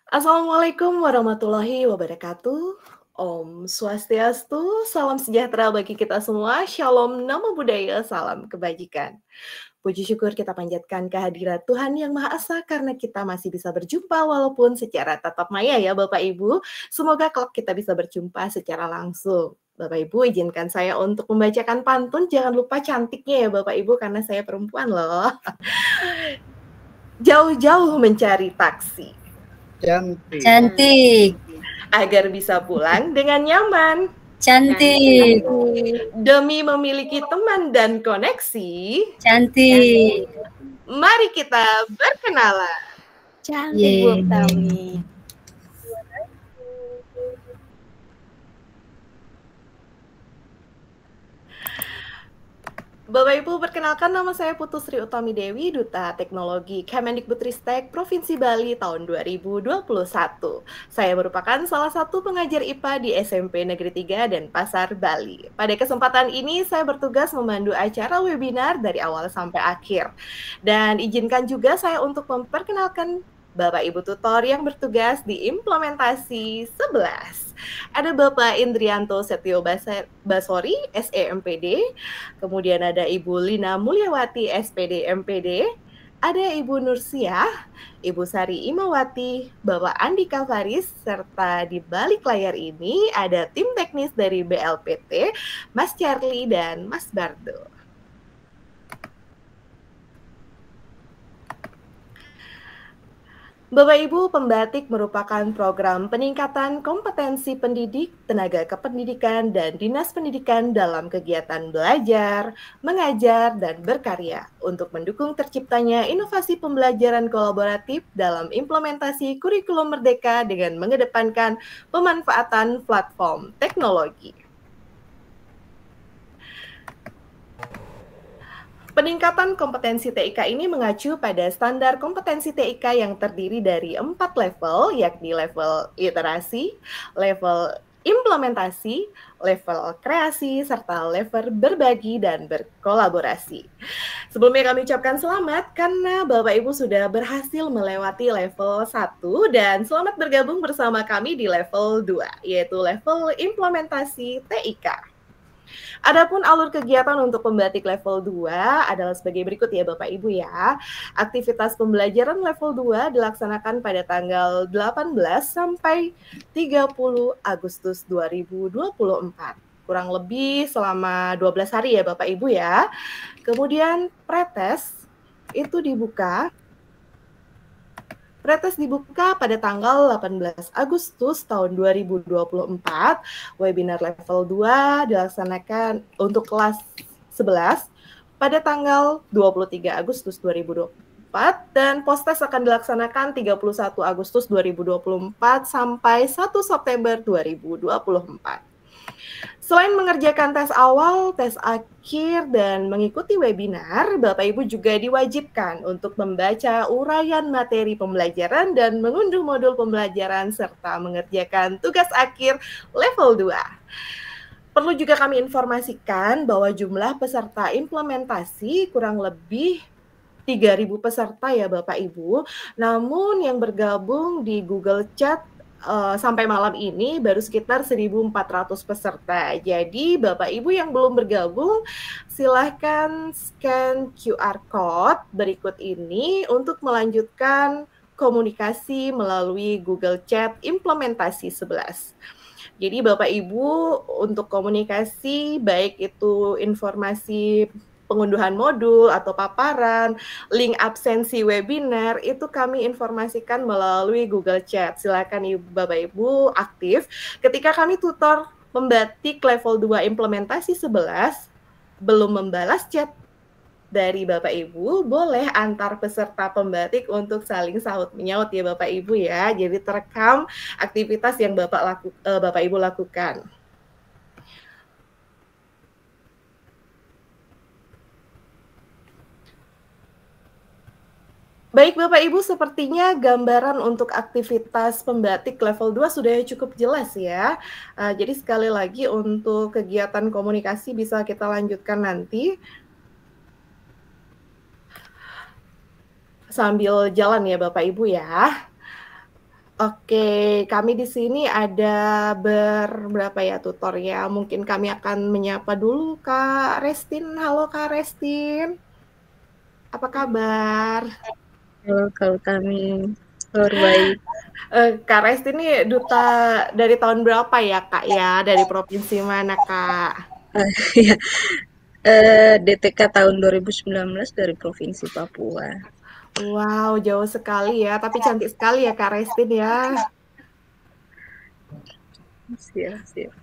Assalamualaikum warahmatullahi wabarakatuh. Om Swastiastu, salam sejahtera bagi kita semua. Shalom, namo buddhaya, salam kebajikan. Puji syukur kita panjatkan kehadirat Tuhan Yang Maha Esa karena kita masih bisa berjumpa walaupun secara tatap maya ya Bapak Ibu. Semoga kelak kita bisa berjumpa secara langsung. Bapak Ibu izinkan saya untuk membacakan pantun, jangan lupa cantiknya ya Bapak Ibu karena saya perempuan loh. Jauh-jauh mencari taksi Cantik. agar bisa pulang dengan nyaman. Cantik. Demi memiliki teman dan koneksi, Cantik. mari kita berkenalan. Cantik Bu Oktawi. Bapak Ibu, perkenalkan nama saya Putu Sri Utami Dewi, Duta Teknologi Kemendikbudristek Provinsi Bali tahun 2021. Saya merupakan salah satu pengajar IPA di SMP Negeri 3 dan Pasar Bali. Pada kesempatan ini saya bertugas memandu acara webinar dari awal sampai akhir. Dan izinkan juga saya untuk memperkenalkan Bapak Ibu tutor yang bertugas di implementasi 11. Ada Bapak Indrianto Setio Basori, SEMPD, kemudian ada Ibu Lina Mulyawati, SPD MPD, ada Ibu Nursiah, Ibu Sari Imawati, Bapak Andika Faris, serta di balik layar ini ada tim teknis dari BLPT, Mas Charlie dan Mas Bardo. Bapak Ibu, Pembatik merupakan program peningkatan kompetensi pendidik, tenaga kependidikan, dan dinas pendidikan dalam kegiatan belajar, mengajar, dan berkarya untuk mendukung terciptanya inovasi pembelajaran kolaboratif dalam implementasi kurikulum merdeka dengan mengedepankan pemanfaatan platform teknologi. Peningkatan kompetensi TIK ini mengacu pada standar kompetensi TIK yang terdiri dari 4 level, yakni level literasi, level implementasi, level kreasi, serta level berbagi dan berkolaborasi. Sebelumnya kami ucapkan selamat karena Bapak Ibu sudah berhasil melewati level 1 dan selamat bergabung bersama kami di level 2, yaitu level implementasi TIK. Adapun alur kegiatan untuk pembatik level 2 adalah sebagai berikut ya Bapak Ibu ya. Aktivitas pembelajaran level 2 dilaksanakan pada tanggal 18 sampai 30 Agustus 2024. Kurang lebih selama 12 hari ya Bapak Ibu ya. Kemudian pretest itu dibuka pada tanggal 18 Agustus tahun 2024. Webinar level 2 dilaksanakan untuk kelas 11 pada tanggal 23 Agustus 2024 dan postes akan dilaksanakan 31 Agustus 2024 sampai 1 September 2024. Selain mengerjakan tes awal, tes akhir, dan mengikuti webinar, Bapak Ibu juga diwajibkan untuk membaca uraian materi pembelajaran dan mengunduh modul pembelajaran serta mengerjakan tugas akhir level 2. Perlu juga kami informasikan bahwa jumlah peserta implementasi kurang lebih 3.000 peserta ya Bapak Ibu. Namun yang bergabung di Google Chat sampai malam ini baru sekitar 1.400 peserta. Jadi Bapak Ibu yang belum bergabung, silahkan scan QR Code berikut ini untuk melanjutkan komunikasi melalui Google Chat implementasi 11. Jadi Bapak Ibu untuk komunikasi baik itu informasi pengunduhan modul atau paparan, link absensi webinar, itu kami informasikan melalui Google Chat. Silakan Bapak Ibu aktif. Ketika kami tutor pembatik level 2 implementasi 11, belum membalas chat dari Bapak Ibu, boleh antar peserta pembatik untuk saling sahut menyaut ya Bapak Ibu ya. Jadi terekam aktivitas yang Bapak Ibu lakukan. Baik Bapak Ibu, sepertinya gambaran untuk aktivitas pembatik level 2 sudah cukup jelas ya. Jadi sekali lagi untuk kegiatan komunikasi bisa kita lanjutkan nanti. Sambil jalan ya Bapak Ibu ya. Oke, kami di sini ada berapa ya tutor ya. Mungkin kami akan menyapa dulu Kak Restin. Halo Kak Restin, apa kabar? Kalau kami kabar baik. Kak Restin ini duta dari tahun berapa ya Kak ya? Dari provinsi mana Kak? Ya, DTK tahun 2019 dari Provinsi Papua. Wow, jauh sekali ya. Tapi cantik sekali ya Kak Restin ya. Siap.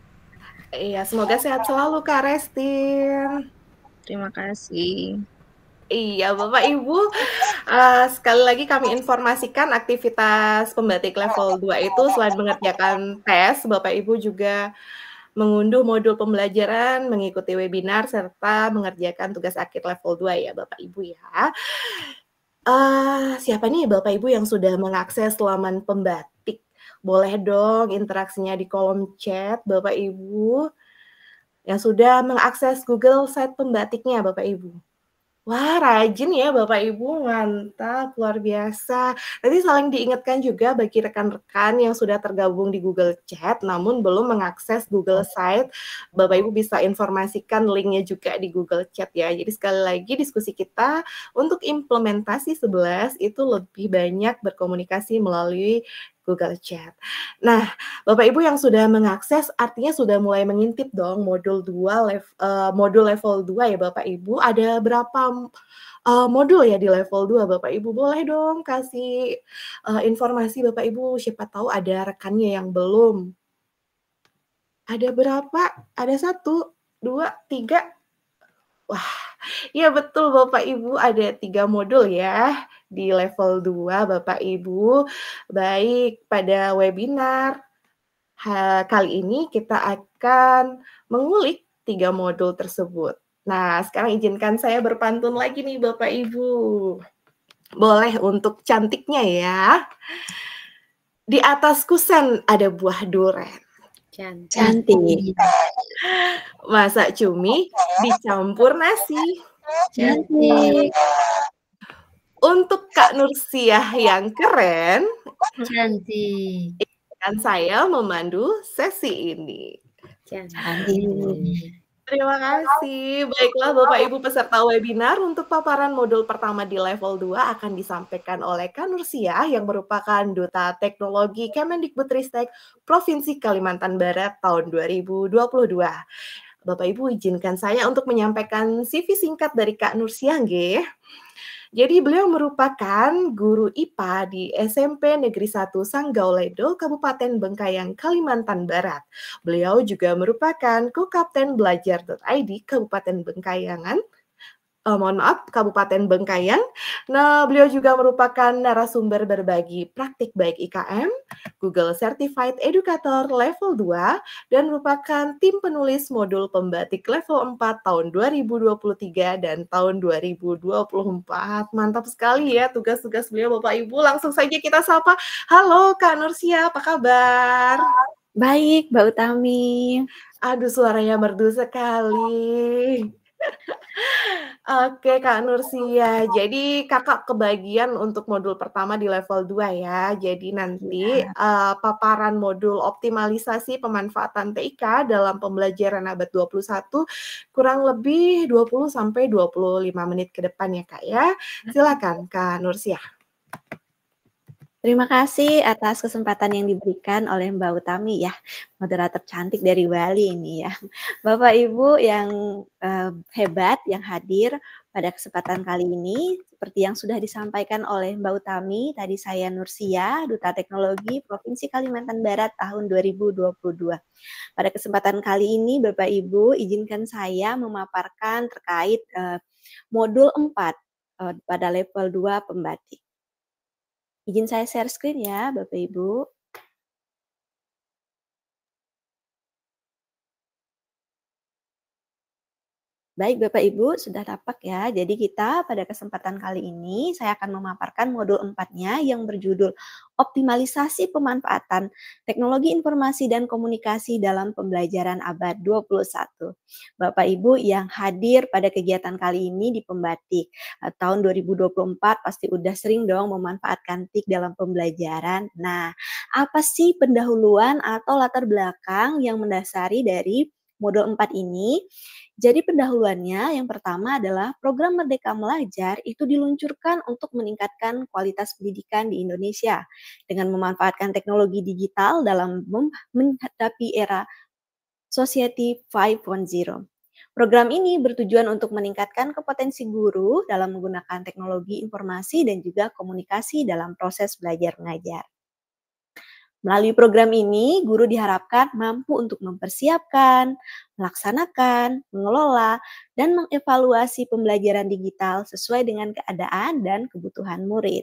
Iya, semoga sehat selalu Kak Restin. Terima kasih. Iya, Bapak Ibu, sekali lagi kami informasikan aktivitas pembatik level 2 itu selain mengerjakan tes, Bapak Ibu juga mengunduh modul pembelajaran, mengikuti webinar, serta mengerjakan tugas akhir level 2 ya, Bapak Ibu ya. Siapa nih Bapak Ibu yang sudah mengakses laman pembatik? Boleh dong interaksinya di kolom chat, Bapak Ibu, yang sudah mengakses Google Site pembatiknya, Bapak Ibu. Wah, rajin ya Bapak Ibu, mantap, luar biasa. Nanti saling diingatkan juga bagi rekan-rekan yang sudah tergabung di Google Chat, namun belum mengakses Google Site, Bapak Ibu bisa informasikan linknya juga di Google Chat ya. Jadi sekali lagi diskusi kita untuk implementasi 11 itu lebih banyak berkomunikasi melalui Google Chat. Nah, Bapak Ibu yang sudah mengakses artinya sudah mulai mengintip dong modul modul level 2 ya Bapak Ibu. Ada berapa modul ya di level 2 Bapak Ibu? Boleh dong kasih informasi Bapak Ibu, siapa tahu ada rekannya yang belum. Ada berapa? Ada 1, 2, 3. Wah, iya betul Bapak Ibu, ada 3 modul ya di level 2 Bapak Ibu. Baik, pada webinar kali ini kita akan mengulik 3 modul tersebut. Nah, sekarang izinkan saya berpantun lagi nih Bapak Ibu. Boleh untuk cantiknya ya. Di atas kusen ada buah duren. Cantik. Masak cumi dicampur nasi. Cantik. Untuk Kak Nursiah yang keren, Cantik. izinkan saya memandu sesi ini. Cantik. Terima kasih. Baiklah Bapak Ibu peserta webinar, untuk paparan modul pertama di level 2 akan disampaikan oleh Kak Nursiah yang merupakan Duta Teknologi Kemendikbudristek Provinsi Kalimantan Barat tahun 2022. Bapak Ibu izinkan saya untuk menyampaikan CV singkat dari Kak Nursiah nggih. Jadi beliau merupakan guru IPA di SMP Negeri 1 Sanggauledo, Kabupaten Bengkayang, Kalimantan Barat. Beliau juga merupakan Co-Kapten Belajar.id Kabupaten Bengkayangan. Kabupaten Bengkayang. Nah, beliau juga merupakan narasumber berbagi praktik baik IKM, Google Certified Educator level 2, dan merupakan tim penulis modul pembatik level 4 tahun 2023 dan tahun 2024. Mantap sekali ya tugas-tugas beliau Bapak Ibu. Langsung saja kita sapa. Halo Kak Nursia, apa kabar? Baik, Mbak Utami. Aduh, suaranya merdu sekali. Oke Kak Nursia, jadi Kakak kebagian untuk modul pertama di level 2 ya. Jadi nanti paparan modul optimalisasi pemanfaatan TIK dalam pembelajaran abad 21 kurang lebih 20 sampai 25 menit ke depan ya Kak ya. Silakan Kak Nursia. Terima kasih atas kesempatan yang diberikan oleh Mbak Utami ya, moderator cantik dari Bali ini ya. Bapak Ibu yang hebat yang hadir pada kesempatan kali ini, seperti yang sudah disampaikan oleh Mbak Utami, tadi saya Nursia, Duta Teknologi Provinsi Kalimantan Barat tahun 2022. Pada kesempatan kali ini Bapak Ibu, izinkan saya memaparkan terkait modul 4 pada level 2 pembatik. Izin saya share screen ya, Bapak Ibu. Baik Bapak Ibu, sudah dapat ya. Jadi kita pada kesempatan kali ini saya akan memaparkan modul 4-nya yang berjudul Optimalisasi Pemanfaatan Teknologi Informasi dan Komunikasi dalam Pembelajaran Abad 21. Bapak Ibu yang hadir pada kegiatan kali ini di Pembatik tahun 2024 pasti udah sering dong memanfaatkan TIK dalam pembelajaran. Nah, apa sih pendahuluan atau latar belakang yang mendasari dari modul 4 ini? Jadi pendahuluannya yang pertama adalah program Merdeka Belajar itu diluncurkan untuk meningkatkan kualitas pendidikan di Indonesia dengan memanfaatkan teknologi digital dalam menghadapi era Society 5.0. Program ini bertujuan untuk meningkatkan kompetensi guru dalam menggunakan teknologi informasi dan juga komunikasi dalam proses belajar mengajar. Melalui program ini, guru diharapkan mampu untuk mempersiapkan, melaksanakan, mengelola, dan mengevaluasi pembelajaran digital sesuai dengan keadaan dan kebutuhan murid.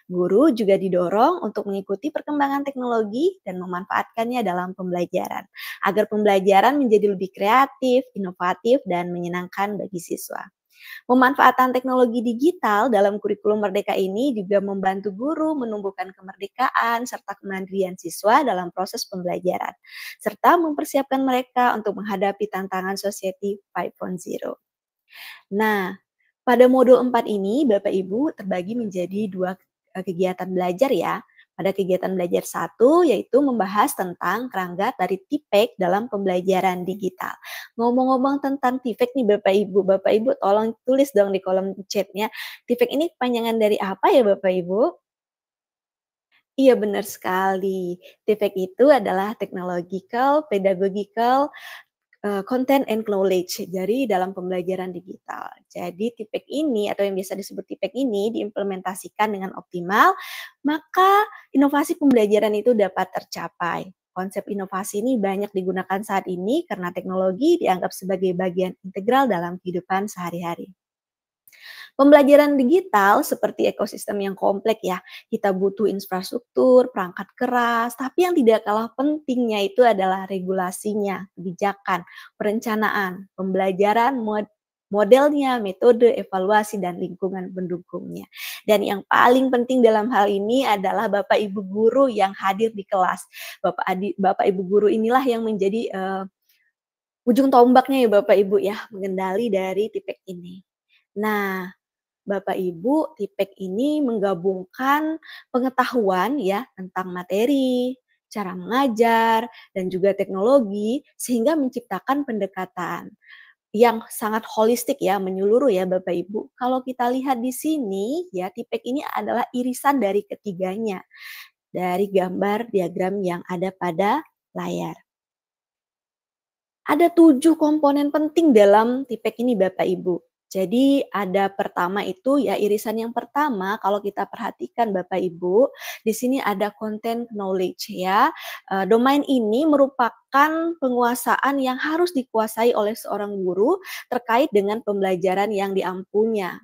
Guru juga didorong untuk mengikuti perkembangan teknologi dan memanfaatkannya dalam pembelajaran, agar pembelajaran menjadi lebih kreatif, inovatif, dan menyenangkan bagi siswa. Pemanfaatan teknologi digital dalam kurikulum Merdeka ini juga membantu guru menumbuhkan kemerdekaan serta kemandirian siswa dalam proses pembelajaran, serta mempersiapkan mereka untuk menghadapi tantangan Society 5.0. Nah, pada modul 4 ini Bapak Ibu terbagi menjadi 2 kegiatan belajar ya. Pada kegiatan belajar 1 yaitu membahas tentang kerangka dari TIPEK dalam pembelajaran digital. Ngomong-ngomong tentang TIPEK nih Bapak Ibu tolong tulis dong di kolom chatnya. TIPEK ini kepanjangan dari apa ya Bapak Ibu? Iya benar sekali. TIPEK itu adalah Technological, Pedagogical, Content and Knowledge, jadi dalam pembelajaran digital. Jadi TIPEK ini atau yang biasa disebut TIPEK ini diimplementasikan dengan optimal, maka inovasi pembelajaran itu dapat tercapai. Konsep inovasi ini banyak digunakan saat ini karena teknologi dianggap sebagai bagian integral dalam kehidupan sehari-hari. Pembelajaran digital seperti ekosistem yang kompleks ya. Kita butuh infrastruktur, perangkat keras, tapi yang tidak kalah pentingnya itu adalah regulasinya, kebijakan, perencanaan, pembelajaran, modelnya, metode, evaluasi, dan lingkungan pendukungnya. Dan yang paling penting dalam hal ini adalah Bapak Ibu guru yang hadir di kelas. Bapak Ibu guru inilah yang menjadi ujung tombaknya ya Bapak Ibu ya, mengendali dari TIPEK ini. Nah, Bapak Ibu, TIPEK ini menggabungkan pengetahuan ya tentang materi, cara mengajar, dan juga teknologi sehingga menciptakan pendekatan yang sangat holistik ya, menyeluruh ya Bapak Ibu. Kalau kita lihat di sini ya, TIPEK ini adalah irisan dari ketiganya dari gambar diagram yang ada pada layar. Ada 7 komponen penting dalam TIPEK ini Bapak Ibu. Jadi ada pertama itu ya irisan yang pertama kalau kita perhatikan Bapak Ibu, di sini ada content knowledge ya. Domain ini merupakan penguasaan yang harus dikuasai oleh seorang guru terkait dengan pembelajaran yang diampunya.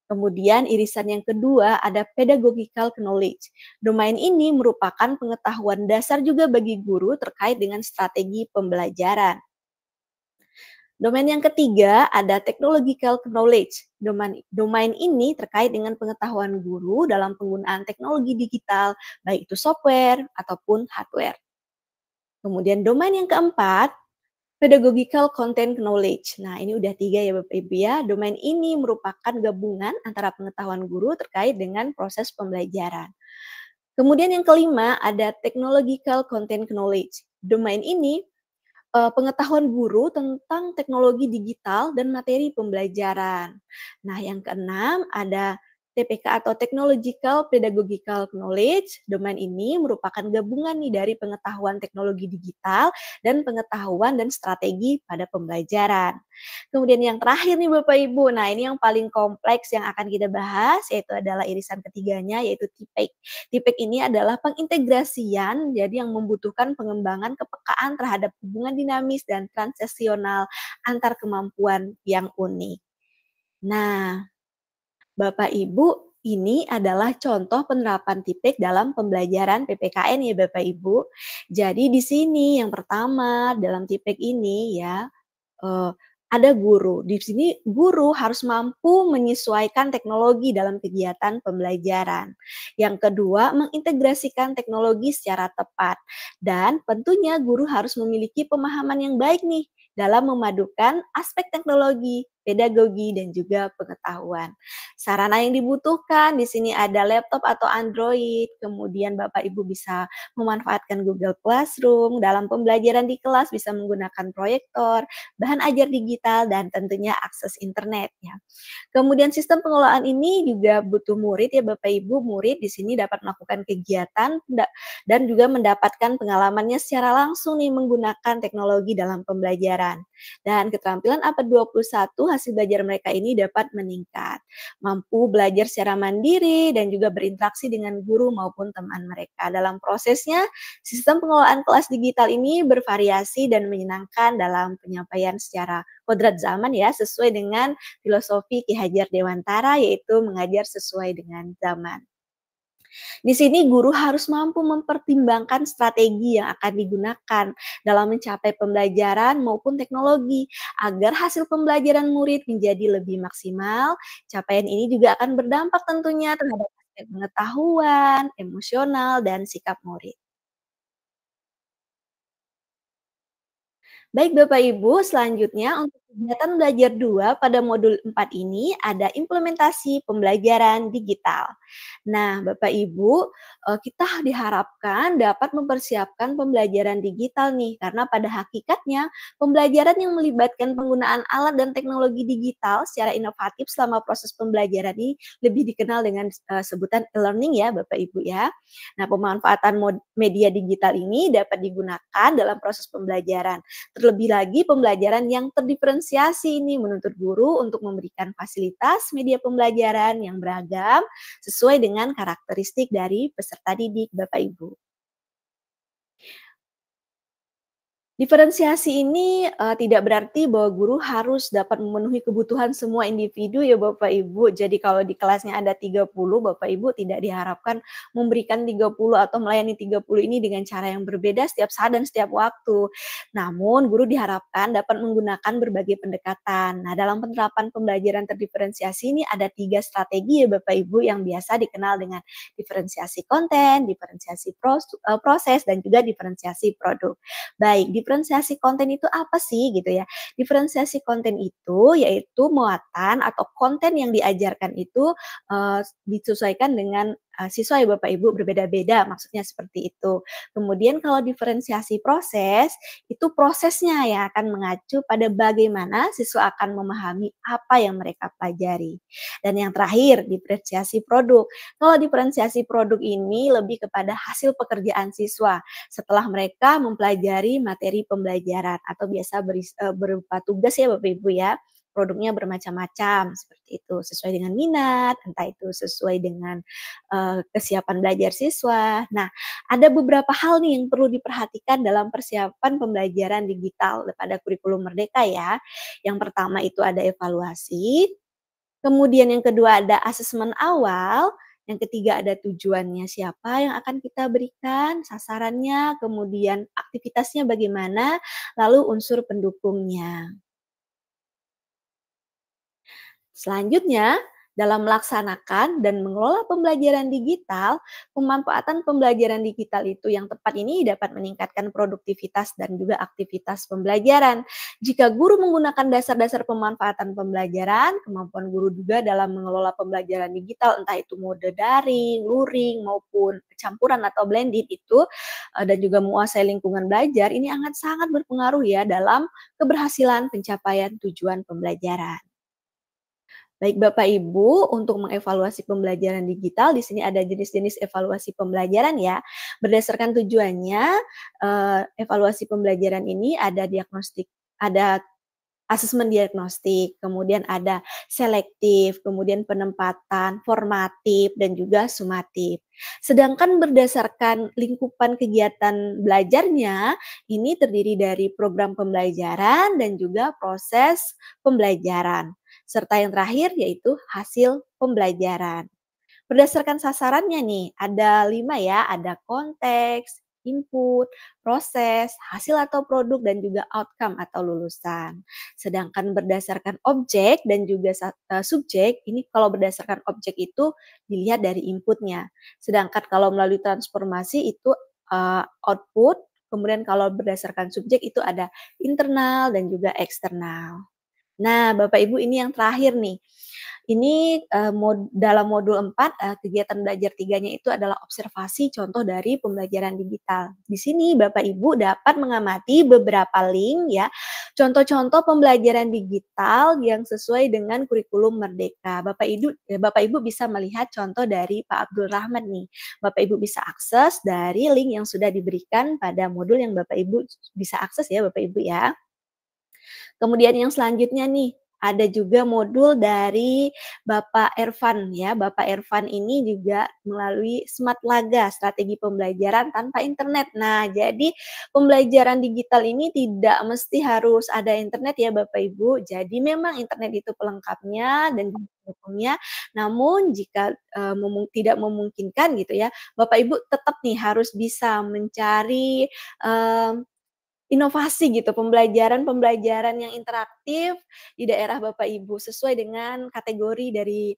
Kemudian irisan yang kedua ada pedagogical knowledge. Domain ini merupakan pengetahuan dasar juga bagi guru terkait dengan strategi pembelajaran. Domain yang ketiga ada technological knowledge. Domain ini terkait dengan pengetahuan guru dalam penggunaan teknologi digital, baik itu software ataupun hardware. Kemudian domain yang keempat, pedagogical content knowledge. Nah, ini udah 3 ya Bapak Ibu ya. Domain ini merupakan gabungan antara pengetahuan guru terkait dengan proses pembelajaran. Kemudian yang kelima ada technological content knowledge. Domain ini pengetahuan guru tentang teknologi digital dan materi pembelajaran. Nah, yang keenam ada TPK atau Technological Pedagogical Knowledge. Domain ini merupakan gabungan nih dari pengetahuan teknologi digital dan pengetahuan dan strategi pada pembelajaran. Kemudian yang terakhir nih Bapak Ibu, nah ini yang paling kompleks yang akan kita bahas yaitu adalah irisan ketiganya yaitu TIPEK. TIPEK ini adalah pengintegrasian jadi yang membutuhkan pengembangan kepekaan terhadap hubungan dinamis dan transaksional antar kemampuan yang unik. Nah, Bapak Ibu, ini adalah contoh penerapan TIPEK dalam pembelajaran PPKN ya Bapak Ibu. Jadi di sini yang pertama dalam TIPEK ini ya ada guru. Di sini guru harus mampu menyesuaikan teknologi dalam kegiatan pembelajaran. Yang kedua, mengintegrasikan teknologi secara tepat. Dan tentunya guru harus memiliki pemahaman yang baik nih dalam memadukan aspek teknologi, pedagogi, dan juga pengetahuan. Sarana yang dibutuhkan di sini ada laptop atau Android, kemudian Bapak Ibu bisa memanfaatkan Google Classroom, dalam pembelajaran di kelas bisa menggunakan proyektor, bahan ajar digital, dan tentunya akses internet ya. Kemudian sistem pengelolaan ini juga butuh murid ya Bapak Ibu, murid di sini dapat melakukan kegiatan dan juga mendapatkan pengalamannya secara langsung nih menggunakan teknologi dalam pembelajaran. Dan keterampilan abad 21 hasil belajar mereka ini dapat meningkat, mampu belajar secara mandiri dan juga berinteraksi dengan guru maupun teman mereka. Dalam prosesnya, sistem pengelolaan kelas digital ini bervariasi dan menyenangkan dalam penyampaian secara kodrat zaman ya, sesuai dengan filosofi Ki Hajar Dewantara, yaitu mengajar sesuai dengan zaman. Di sini guru harus mampu mempertimbangkan strategi yang akan digunakan dalam mencapai pembelajaran maupun teknologi agar hasil pembelajaran murid menjadi lebih maksimal. Capaian ini juga akan berdampak tentunya terhadap aspek pengetahuan, emosional, dan sikap murid. Baik Bapak Ibu, selanjutnya untuk kegiatan belajar 2 pada modul 4 ini ada implementasi pembelajaran digital. Nah, Bapak Ibu, kita diharapkan dapat mempersiapkan pembelajaran digital nih, karena pada hakikatnya pembelajaran yang melibatkan penggunaan alat dan teknologi digital secara inovatif selama proses pembelajaran ini lebih dikenal dengan sebutan e-learning ya Bapak Ibu ya. Nah, pemanfaatan media digital ini dapat digunakan dalam proses pembelajaran. Terlebih lagi pembelajaran yang terdiferensiasi ini menuntut guru untuk memberikan fasilitas media pembelajaran yang beragam sesuai dengan karakteristik dari peserta didik Bapak Ibu. Diferensiasi ini tidak berarti bahwa guru harus dapat memenuhi kebutuhan semua individu ya Bapak Ibu. Jadi kalau di kelasnya ada 30, Bapak Ibu tidak diharapkan memberikan 30 atau melayani 30 ini dengan cara yang berbeda setiap saat dan setiap waktu. Namun guru diharapkan dapat menggunakan berbagai pendekatan. Nah, dalam penerapan pembelajaran terdiferensiasi ini ada 3 strategi ya Bapak Ibu yang biasa dikenal dengan diferensiasi konten, diferensiasi proses, dan juga diferensiasi produk. Baik, diferensiasi konten itu apa sih gitu ya? Diferensiasi konten itu yaitu muatan atau konten yang diajarkan itu disesuaikan dengan siswa ya Bapak Ibu berbeda-beda, maksudnya seperti itu. Kemudian kalau diferensiasi proses, itu prosesnya yang akan mengacu pada bagaimana siswa akan memahami apa yang mereka pelajari. Dan yang terakhir, diferensiasi produk. Kalau diferensiasi produk ini lebih kepada hasil pekerjaan siswa setelah mereka mempelajari materi pembelajaran atau biasa berupa tugas ya Bapak Ibu ya. Produknya bermacam-macam seperti itu, sesuai dengan minat, entah itu sesuai dengan kesiapan belajar siswa. Nah, ada beberapa hal nih yang perlu diperhatikan dalam persiapan pembelajaran digital pada kurikulum Merdeka ya. Yang pertama itu ada evaluasi, kemudian yang kedua ada asesmen awal, yang ketiga ada tujuannya siapa yang akan kita berikan, sasarannya, kemudian aktivitasnya bagaimana, lalu unsur pendukungnya. Selanjutnya, dalam melaksanakan dan mengelola pembelajaran digital, pemanfaatan pembelajaran digital itu yang tepat ini dapat meningkatkan produktivitas dan juga aktivitas pembelajaran. Jika guru menggunakan dasar-dasar pemanfaatan pembelajaran, kemampuan guru juga dalam mengelola pembelajaran digital, entah itu mode daring, luring, maupun campuran atau blended itu, dan juga menguasai lingkungan belajar, ini sangat berpengaruh ya dalam keberhasilan pencapaian tujuan pembelajaran. Baik Bapak Ibu, untuk mengevaluasi pembelajaran digital, di sini ada jenis-jenis evaluasi pembelajaran ya. Berdasarkan tujuannya, evaluasi pembelajaran ini ada diagnostik, ada asesmen diagnostik, kemudian ada selektif, kemudian penempatan, formatif, dan juga sumatif. Sedangkan berdasarkan lingkupan kegiatan belajarnya, ini terdiri dari program pembelajaran dan juga proses pembelajaran. Serta yang terakhir yaitu hasil pembelajaran. Berdasarkan sasarannya nih, ada 5 ya, ada konteks, input, proses, hasil atau produk, dan juga outcome atau lulusan. Sedangkan berdasarkan objek dan juga subjek, ini kalau berdasarkan objek itu dilihat dari inputnya. Sedangkan kalau melalui transformasi itu output, kemudian kalau berdasarkan subjek itu ada internal dan juga eksternal. Nah, Bapak Ibu ini yang terakhir nih. Ini dalam modul 4 kegiatan belajar 3-nya itu adalah observasi contoh dari pembelajaran digital. Di sini Bapak Ibu dapat mengamati beberapa link ya, contoh-contoh pembelajaran digital yang sesuai dengan kurikulum Merdeka. Bapak Ibu bisa melihat contoh dari Pak Abdul Rahman nih. Bapak Ibu bisa akses dari link yang sudah diberikan pada modul yang Bapak Ibu bisa akses ya Bapak Ibu ya. Kemudian yang selanjutnya nih, ada juga modul dari Bapak Ervan ya. Bapak Ervan ini juga melalui Smart Laga, strategi pembelajaran tanpa internet. Nah, jadi pembelajaran digital ini tidak mesti harus ada internet ya Bapak Ibu. Jadi memang internet itu pelengkapnya dan pendukungnya. Namun jika tidak memungkinkan gitu ya, Bapak Ibu tetap nih harus bisa mencari inovasi gitu, pembelajaran yang interaktif di daerah Bapak Ibu, sesuai dengan kategori dari,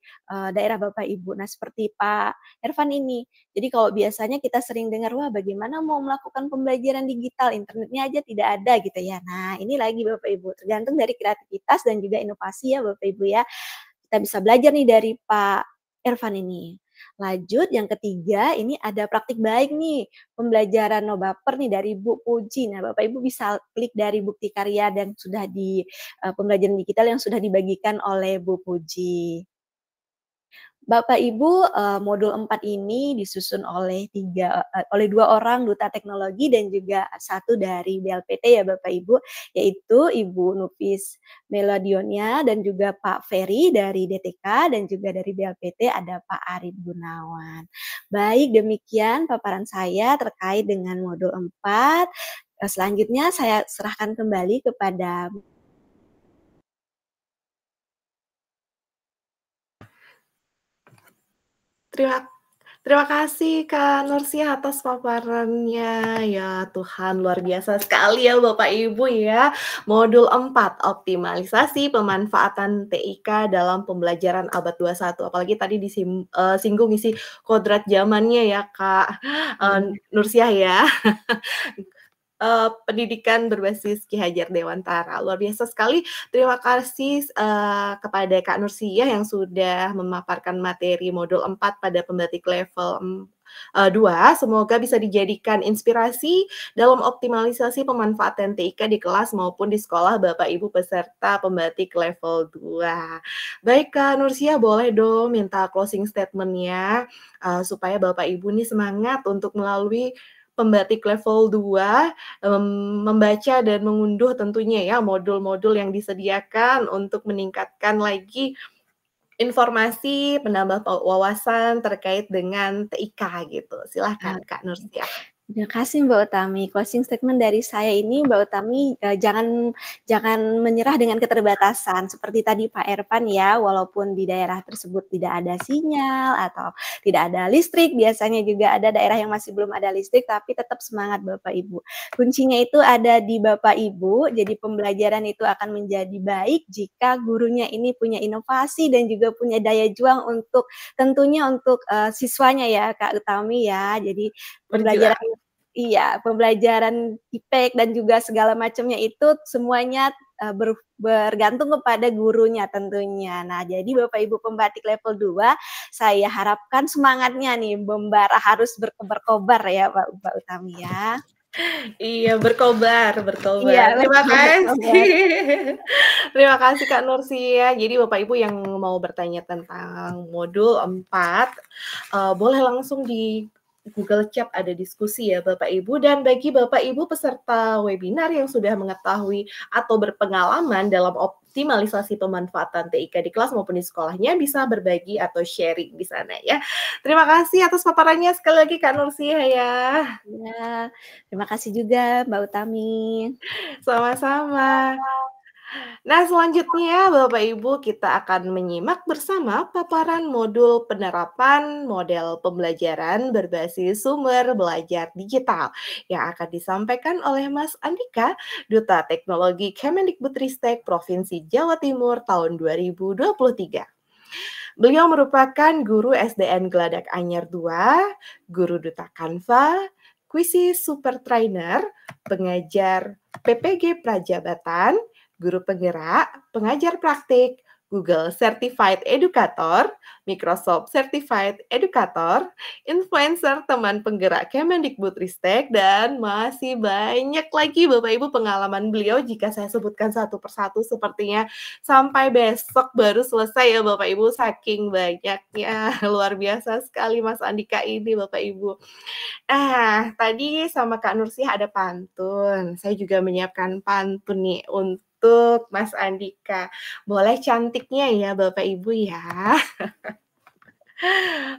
daerah Bapak Ibu. Nah, seperti Pak Ervan ini. Jadi kalau biasanya kita sering dengar, "Wah, bagaimana mau melakukan pembelajaran digital, internetnya aja tidak ada," gitu ya. Nah, ini lagi Bapak Ibu, tergantung dari kreativitas dan juga inovasi ya Bapak Ibu ya. Kita bisa belajar nih dari Pak Ervan ini. Lanjut yang ketiga, ini ada praktik baik nih, pembelajaran no baper nih dari Bu Puji. Nah, Bapak Ibu bisa klik dari bukti karya dan sudah di pembelajaran digital yang sudah dibagikan oleh Bu Puji. Bapak Ibu, modul 4 ini disusun oleh 2 orang duta teknologi dan juga 1 dari BLPT ya Bapak Ibu, yaitu Ibu Nufis Meladionia dan juga Pak Ferry dari DTK dan juga dari BLPT ada Pak Arif Gunawan. Baik, demikian paparan saya terkait dengan modul 4. Selanjutnya saya serahkan kembali kepada Terima kasih Kak Nursia atas paparannya. Ya Tuhan, luar biasa sekali ya Bapak Ibu ya. Modul 4, optimalisasi pemanfaatan TIK dalam pembelajaran abad 21. Apalagi tadi singgung isi kodrat zamannya ya Kak Nursia ya. Pendidikan berbasis Ki Hajar Dewantara. Luar biasa sekali. Terima kasih kepada Kak Nursia yang sudah memaparkan materi modul 4 pada pembatik level 2. Semoga bisa dijadikan inspirasi dalam optimalisasi pemanfaatan TIK di kelas maupun di sekolah Bapak Ibu peserta pembatik level 2. Baik Kak Nursia, boleh dong minta closing statement-nya supaya Bapak Ibu nih semangat untuk melalui pembatik level 2 membaca dan mengunduh tentunya ya modul-modul yang disediakan untuk meningkatkan lagi informasi, menambah wawasan terkait dengan TIK gitu. Silahkan Kak Nursia. Terima kasih Mbak Utami. Closing statement dari saya ini Mbak Utami, jangan menyerah dengan keterbatasan. Seperti tadi Pak Ervan ya, walaupun di daerah tersebut tidak ada sinyal atau tidak ada listrik, biasanya juga ada daerah yang masih belum ada listrik, tapi tetap semangat Bapak Ibu. Kuncinya itu ada di Bapak Ibu, jadi pembelajaran itu akan menjadi baik jika gurunya ini punya inovasi dan juga punya daya juang untuk tentunya untuk siswanya ya Kak Utami ya. Jadi pembelajaran IPK dan juga segala macamnya itu semuanya bergantung kepada gurunya tentunya. Nah, jadi Bapak Ibu pembatik level 2, saya harapkan semangatnya nih membara harus berkobar-kobar ya Mbak Utami ya. Iya, berkobar. Iya, Terima kasih. Terima kasih Kak Nursia. Jadi Bapak Ibu yang mau bertanya tentang modul 4, boleh langsung di Google Chat ada diskusi ya Bapak Ibu, dan bagi Bapak Ibu peserta webinar yang sudah mengetahui atau berpengalaman dalam optimalisasi pemanfaatan TIK di kelas maupun di sekolahnya bisa berbagi atau sharing di sana ya. Terima kasih atas paparannya sekali lagi Kak Nursia ya. Ya, terima kasih juga Mbak Utami. Sama-sama. Nah, selanjutnya Bapak Ibu kita akan menyimak bersama paparan modul penerapan model pembelajaran berbasis sumber belajar digital yang akan disampaikan oleh Mas Andika, Duta Teknologi Kemendikbudristek Provinsi Jawa Timur tahun 2023. Beliau merupakan guru SDN Geladak Anyar 2, guru duta Canva, kuisi super trainer, pengajar PPG Prajabatan, guru penggerak, pengajar praktik, Google Certified Educator, Microsoft Certified Educator, influencer teman penggerak Kemendikbudristek, dan masih banyak lagi Bapak Ibu pengalaman beliau jika saya sebutkan satu persatu sepertinya sampai besok baru selesai ya Bapak Ibu, saking banyaknya. Luar biasa sekali Mas Andika ini Bapak Ibu. Tadi sama Kak Nursiah ada pantun. Saya juga menyiapkan pantun nih untuk Mas Andika. Boleh cantiknya ya Bapak Ibu ya.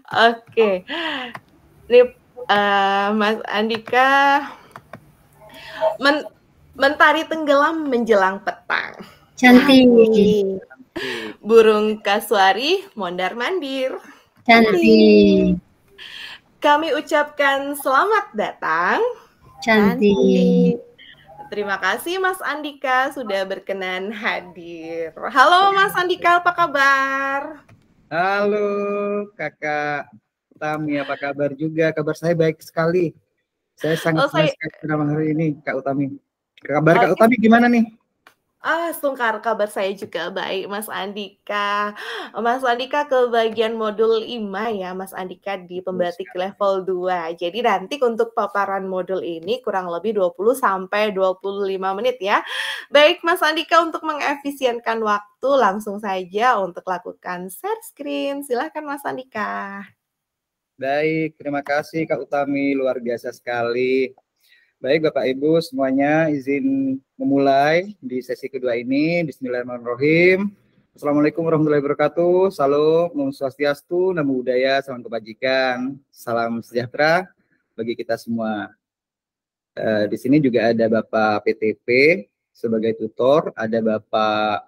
Oke. Ini Mas Andika mentari tenggelam menjelang petang. Cantik. Burung kasuari mondar-mandir. Cantik. Kami ucapkan selamat datang. Cantik. Terima kasih Mas Andika sudah berkenan hadir. Halo Mas Andika, apa kabar? Halo Kakak Utami, apa kabar juga? Kabar saya baik sekali. Saya sangat senang sekali hari ini Kak Utami. Kabar Kak Utami gimana nih? Sungkar, kabar saya juga baik Mas Andika. Mas Andika ke bagian modul 5 ya Mas Andika di pembatik level 2. Jadi nanti untuk paparan modul ini kurang lebih 20-25 menit ya. Baik Mas Andika, untuk mengefisienkan waktu langsung saja untuk lakukan share screen. Silakan Mas Andika. Baik, terima kasih Kak Utami, luar biasa sekali. Baik Bapak Ibu semuanya, izin memulai di sesi kedua ini. Bismillahirrahmanirrahim. Assalamualaikum warahmatullahi wabarakatuh. Salam, Om Swastiastu, Namo Buddhaya, Salam Kebajikan, salam sejahtera bagi kita semua. Di sini juga ada Bapak PTP sebagai tutor, ada Bapak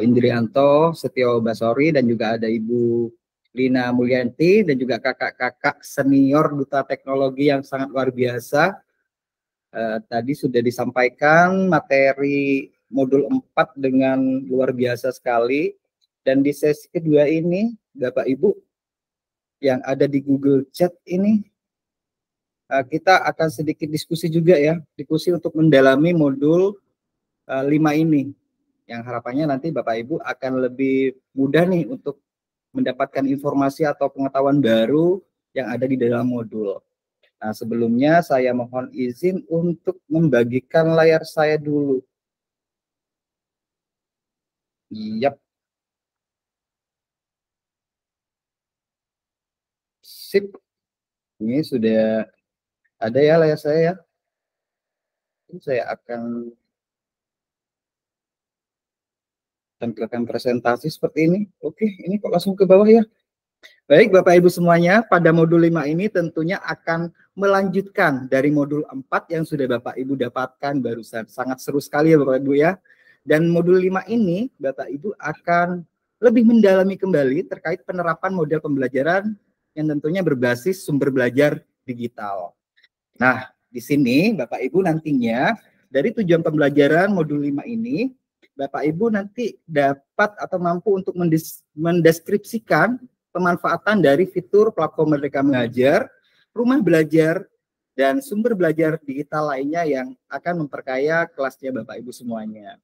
Indrianto Setio Basori, dan juga ada Ibu Lina Mulyanti, dan juga kakak-kakak senior Duta Teknologi yang sangat luar biasa. Tadi sudah disampaikan materi modul 4 dengan luar biasa sekali. Dan di sesi kedua ini, Bapak Ibu yang ada di Google Chat ini, kita akan sedikit diskusi juga ya, diskusi untuk mendalami modul 5 ini. Yang harapannya nanti Bapak Ibu akan lebih mudah nih untuk mendapatkan informasi atau pengetahuan baru yang ada di dalam modul. Nah, sebelumnya saya mohon izin untuk membagikan layar saya dulu. Yap. Sip. Ini sudah ada ya layar saya ya. Ini saya akan tampilkan presentasi seperti ini. Oke, ini kok langsung ke bawah ya. Baik Bapak Ibu semuanya, pada modul 5 ini tentunya akan melanjutkan dari modul 4 yang sudah Bapak Ibu dapatkan barusan. Sangat seru sekali ya Bapak Ibu ya. Dan modul 5 ini Bapak Ibu akan lebih mendalami kembali terkait penerapan model pembelajaran yang tentunya berbasis sumber belajar digital. Nah, di sini Bapak Ibu nantinya dari tujuan pembelajaran modul 5 ini, Bapak Ibu nanti dapat atau mampu untuk mendeskripsikan pemanfaatan dari fitur platform Merdeka Mengajar, rumah belajar, dan sumber belajar digital lainnya yang akan memperkaya kelasnya Bapak Ibu semuanya.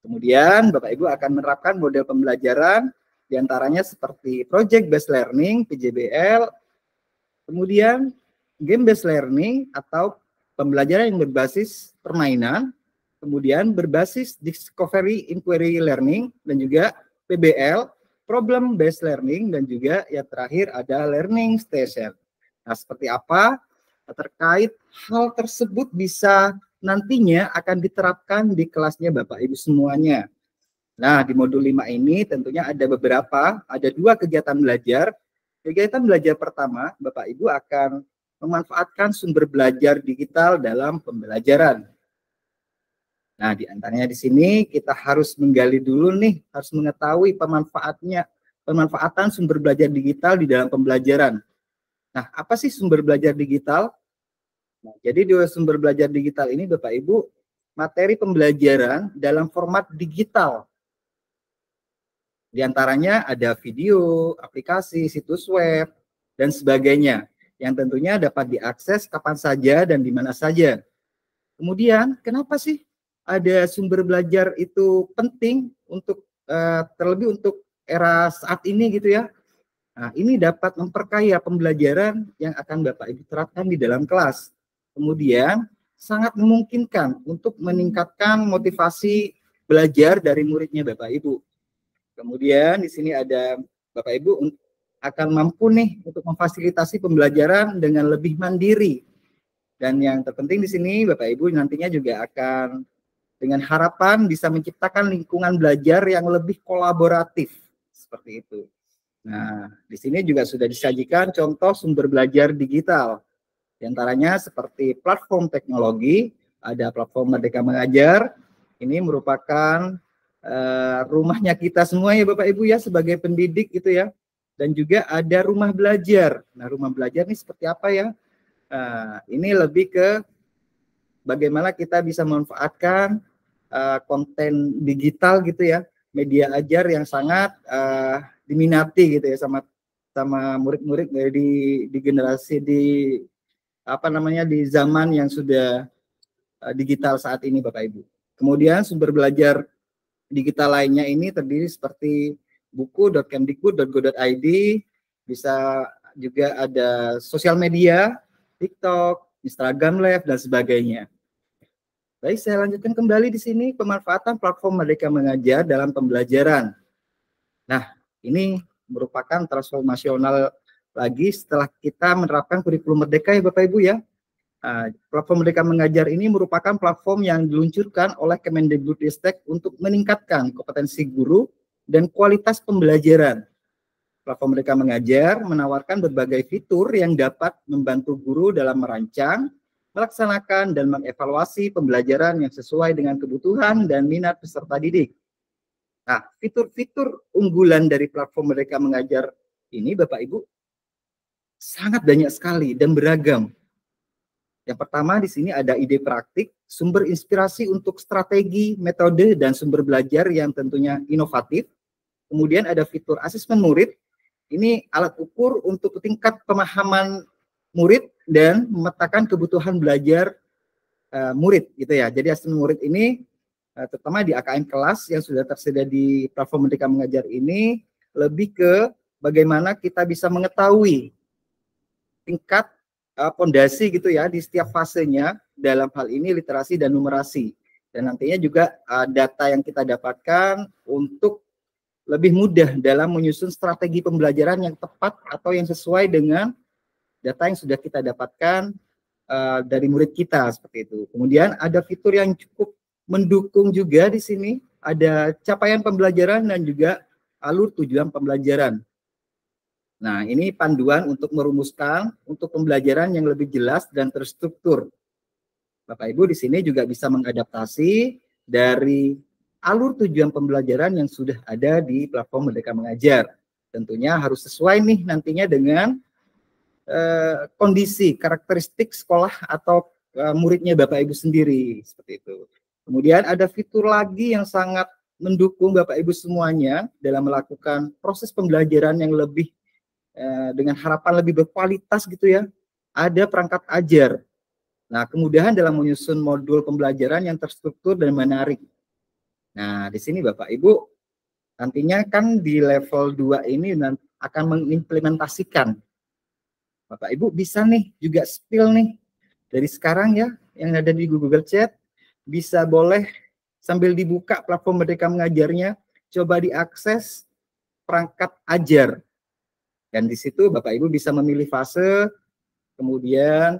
Kemudian Bapak Ibu akan menerapkan model pembelajaran diantaranya seperti Project Based Learning, PJBL, kemudian Game Based Learning atau pembelajaran yang berbasis permainan, kemudian berbasis Discovery Inquiry Learning, dan juga PBL, Problem Based Learning, dan juga yang terakhir ada Learning Station. Nah, seperti apa terkait hal tersebut bisa nantinya akan diterapkan di kelasnya Bapak Ibu semuanya. Nah, di modul 5 ini tentunya ada beberapa, ada 2 kegiatan belajar. Kegiatan belajar pertama, Bapak Ibu akan memanfaatkan sumber belajar digital dalam pembelajaran. Nah, di antaranya di sini kita harus menggali dulu nih, harus mengetahui pemanfaatan sumber belajar digital di dalam pembelajaran. Nah, apa sih sumber belajar digital? Nah, jadi di sumber belajar digital ini Bapak Ibu, materi pembelajaran dalam format digital. Di antaranya ada video, aplikasi, situs web, dan sebagainya, yang tentunya dapat diakses kapan saja dan di mana saja. Kemudian, kenapa sih ada sumber belajar itu penting untuk terlebih untuk era saat ini gitu ya? Nah, ini dapat memperkaya pembelajaran yang akan Bapak Ibu terapkan di dalam kelas. Kemudian, sangat memungkinkan untuk meningkatkan motivasi belajar dari muridnya Bapak Ibu. Kemudian di sini ada Bapak Ibu akan mampu nih untuk memfasilitasi pembelajaran dengan lebih mandiri. Dan yang terpenting di sini Bapak Ibu nantinya juga akan dengan harapan bisa menciptakan lingkungan belajar yang lebih kolaboratif seperti itu. Nah, di sini juga sudah disajikan contoh sumber belajar digital. Di antaranya seperti platform teknologi, ada platform Merdeka Mengajar. Ini merupakan rumahnya kita semua ya Bapak Ibu ya sebagai pendidik gitu ya. Dan juga ada rumah belajar. Nah, rumah belajar ini seperti apa ya? Ini lebih ke bagaimana kita bisa memanfaatkan konten digital gitu ya, media ajar yang sangat diminati gitu ya sama murid-murid di generasi di zaman yang sudah digital saat ini Bapak Ibu. Kemudian sumber belajar digital lainnya ini terdiri seperti buku.kemdikbud.go.id, bisa juga ada sosial media, TikTok, Instagram Live, dan sebagainya. Baik, saya lanjutkan kembali di sini pemanfaatan platform Merdeka Mengajar dalam pembelajaran. Nah, ini merupakan transformasional lagi setelah kita menerapkan kurikulum Merdeka ya Bapak Ibu ya. Platform Merdeka Mengajar ini merupakan platform yang diluncurkan oleh Kemendikbudristek untuk meningkatkan kompetensi guru dan kualitas pembelajaran. Platform Merdeka Mengajar menawarkan berbagai fitur yang dapat membantu guru dalam merancang, melaksanakan, dan mengevaluasi pembelajaran yang sesuai dengan kebutuhan dan minat peserta didik. Nah, fitur-fitur unggulan dari platform Merdeka Mengajar ini Bapak Ibu sangat banyak sekali dan beragam. Yang pertama di sini ada ide praktik, sumber inspirasi untuk strategi, metode, dan sumber belajar yang tentunya inovatif. Kemudian ada fitur asesmen murid, ini alat ukur untuk tingkat pemahaman murid dan memetakan kebutuhan belajar murid gitu ya. Jadi asesmen murid ini terutama di AKM kelas yang sudah tersedia di platform Merdeka Mengajar ini lebih ke bagaimana kita bisa mengetahui tingkat pondasi gitu ya di setiap fasenya, dalam hal ini literasi dan numerasi. Dan nantinya juga data yang kita dapatkan untuk lebih mudah dalam menyusun strategi pembelajaran yang tepat atau yang sesuai dengan data yang sudah kita dapatkan dari murid kita seperti itu. Kemudian ada fitur yang cukup mendukung juga di sini, ada capaian pembelajaran dan juga alur tujuan pembelajaran. Nah, ini panduan untuk merumuskan untuk pembelajaran yang lebih jelas dan terstruktur. Bapak Ibu di sini juga bisa mengadaptasi dari alur tujuan pembelajaran yang sudah ada di platform Merdeka Mengajar. Tentunya harus sesuai nih nantinya dengan kondisi, karakteristik sekolah atau muridnya Bapak Ibu sendiri, seperti itu. Kemudian ada fitur lagi yang sangat mendukung Bapak Ibu semuanya dalam melakukan proses pembelajaran yang lebih dengan harapan lebih berkualitas gitu ya. Ada perangkat ajar. Nah, kemudahan dalam menyusun modul pembelajaran yang terstruktur dan menarik. Nah, di sini Bapak Ibu nantinya kan di level 2 ini akan mengimplementasikan. Bapak Ibu bisa nih juga spill nih dari sekarang ya yang ada di Google Chat, bisa boleh sambil dibuka platform Merdeka Mengajarnya, coba diakses perangkat ajar. Dan di situ Bapak Ibu bisa memilih fase, kemudian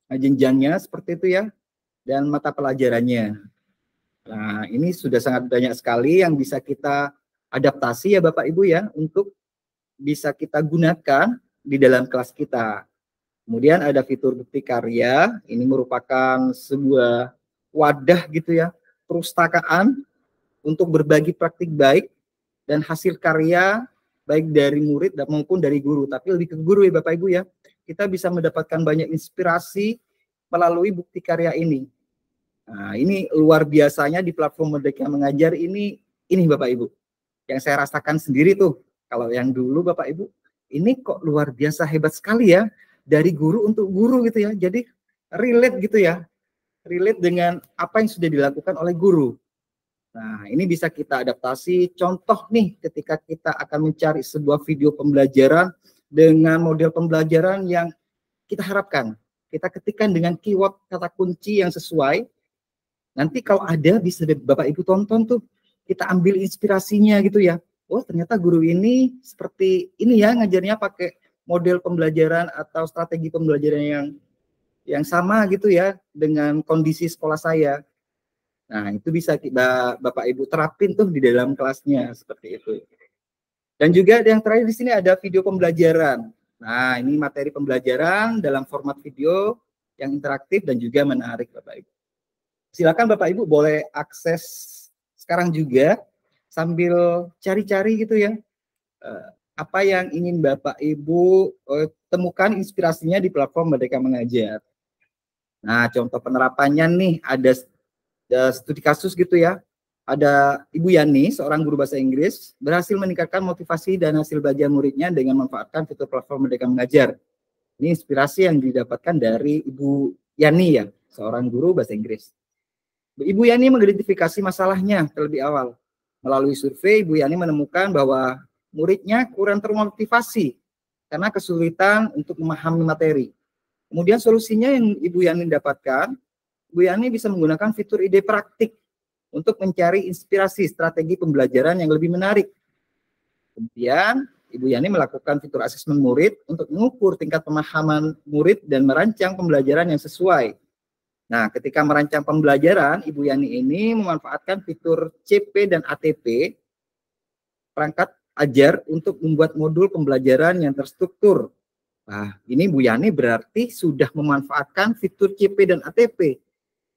jenjangnya seperti itu ya, dan mata pelajarannya. Nah, ini sudah sangat banyak sekali yang bisa kita adaptasi ya Bapak Ibu ya, untuk bisa kita gunakan di dalam kelas kita. Kemudian ada fitur bukti karya, ini merupakan sebuah wadah gitu ya, perpustakaan untuk berbagi praktik baik dan hasil karya baik dari murid maupun dari guru. Tapi lebih ke guru ya Bapak Ibu ya. Kita bisa mendapatkan banyak inspirasi melalui bukti karya ini. Nah, ini luar biasanya di platform Merdeka Mengajar ini Bapak Ibu. Yang saya rasakan sendiri tuh. Kalau yang dulu Bapak Ibu, ini kok luar biasa hebat sekali ya. Dari guru untuk guru gitu ya. Jadi relate gitu ya. Relate dengan apa yang sudah dilakukan oleh guru. Nah, ini bisa kita adaptasi. Contoh nih, ketika kita akan mencari sebuah video pembelajaran dengan model pembelajaran yang kita harapkan. Kita ketikkan dengan keyword kata kunci yang sesuai. Nanti kalau ada bisa Bapak Ibu tonton tuh. Kita ambil inspirasinya gitu ya. Oh, ternyata guru ini seperti ini ya, ngajarnya pakai model pembelajaran atau strategi pembelajaran yang sama gitu ya dengan kondisi sekolah saya. Nah, itu bisa kita Bapak Ibu terapin tuh di dalam kelasnya seperti itu. Dan juga yang terakhir di sini ada video pembelajaran. Nah, ini materi pembelajaran dalam format video yang interaktif dan juga menarik Bapak Ibu. Silakan Bapak Ibu boleh akses sekarang juga sambil cari-cari gitu ya. Apa yang ingin Bapak Ibu temukan inspirasinya di platform Merdeka Mengajar. Nah, contoh penerapannya nih ada studi kasus gitu ya. Ada Ibu Yani, seorang guru bahasa Inggris, berhasil meningkatkan motivasi dan hasil belajar muridnya dengan memanfaatkan fitur platform Merdeka Mengajar. Ini inspirasi yang didapatkan dari Ibu Yani ya, seorang guru bahasa Inggris. Ibu Yani mengidentifikasi masalahnya terlebih awal. Melalui survei, Ibu Yani menemukan bahwa muridnya kurang termotivasi karena kesulitan untuk memahami materi. Kemudian solusinya yang Ibu Yani dapatkan, Ibu Yani bisa menggunakan fitur ide praktik untuk mencari inspirasi strategi pembelajaran yang lebih menarik. Kemudian, Ibu Yani melakukan fitur asesmen murid untuk mengukur tingkat pemahaman murid dan merancang pembelajaran yang sesuai. Nah, ketika merancang pembelajaran, Ibu Yani ini memanfaatkan fitur CP dan ATP, perangkat ajar untuk membuat modul pembelajaran yang terstruktur. Nah, ini Bu Yani berarti sudah memanfaatkan fitur CP dan ATP.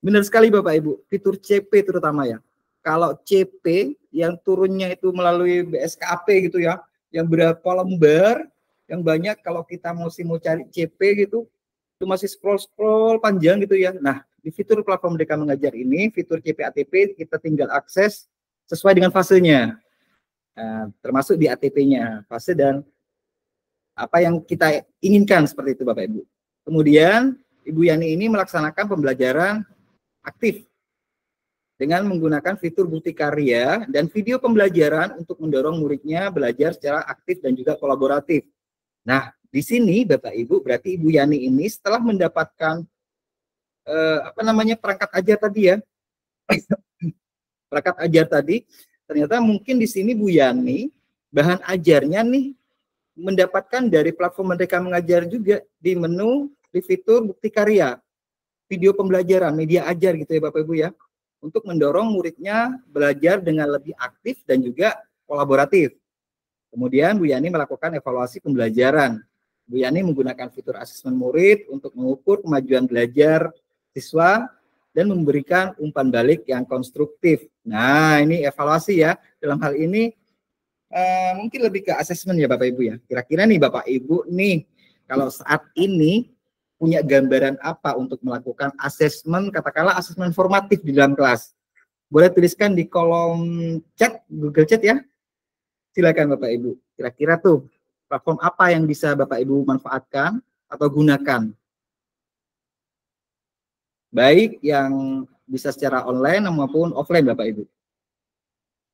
Benar sekali Bapak Ibu, fitur CP terutama ya. Kalau CP yang turunnya itu melalui BSKAP gitu ya, yang berapa lembar, yang banyak kalau kita mau cari CP gitu, itu masih scroll panjang gitu ya. Nah, di fitur platform Merdeka Mengajar ini, fitur CP-ATP kita tinggal akses sesuai dengan fasenya. Nah, termasuk di ATP-nya, fase dan apa yang kita inginkan seperti itu Bapak Ibu. Kemudian, Ibu Yani ini melaksanakan pembelajaran aktif dengan menggunakan fitur bukti karya dan video pembelajaran untuk mendorong muridnya belajar secara aktif dan juga kolaboratif. Nah, di sini Bapak Ibu berarti Ibu Yani ini setelah mendapatkan perangkat ajar tadi ya. Perangkat ajar tadi, ternyata mungkin di sini Bu Yani bahan ajarnya nih mendapatkan dari platform Merdeka Mengajar juga di menu di fitur bukti karya, video pembelajaran, media ajar gitu ya Bapak Ibu ya, untuk mendorong muridnya belajar dengan lebih aktif dan juga kolaboratif. Kemudian Bu Yani melakukan evaluasi pembelajaran. Bu Yani menggunakan fitur asesmen murid untuk mengukur kemajuan belajar siswa dan memberikan umpan balik yang konstruktif. Nah, ini evaluasi ya. Dalam hal ini mungkin lebih ke asesmen ya Bapak Ibu ya. Kira-kira nih Bapak Ibu nih, kalau saat ini punya gambaran apa untuk melakukan asesmen, katakanlah asesmen formatif di dalam kelas. Boleh tuliskan di kolom chat, Google Chat ya. Silakan Bapak Ibu. Kira-kira tuh platform apa yang bisa Bapak Ibu manfaatkan atau gunakan? Baik yang bisa secara online maupun offline Bapak Ibu.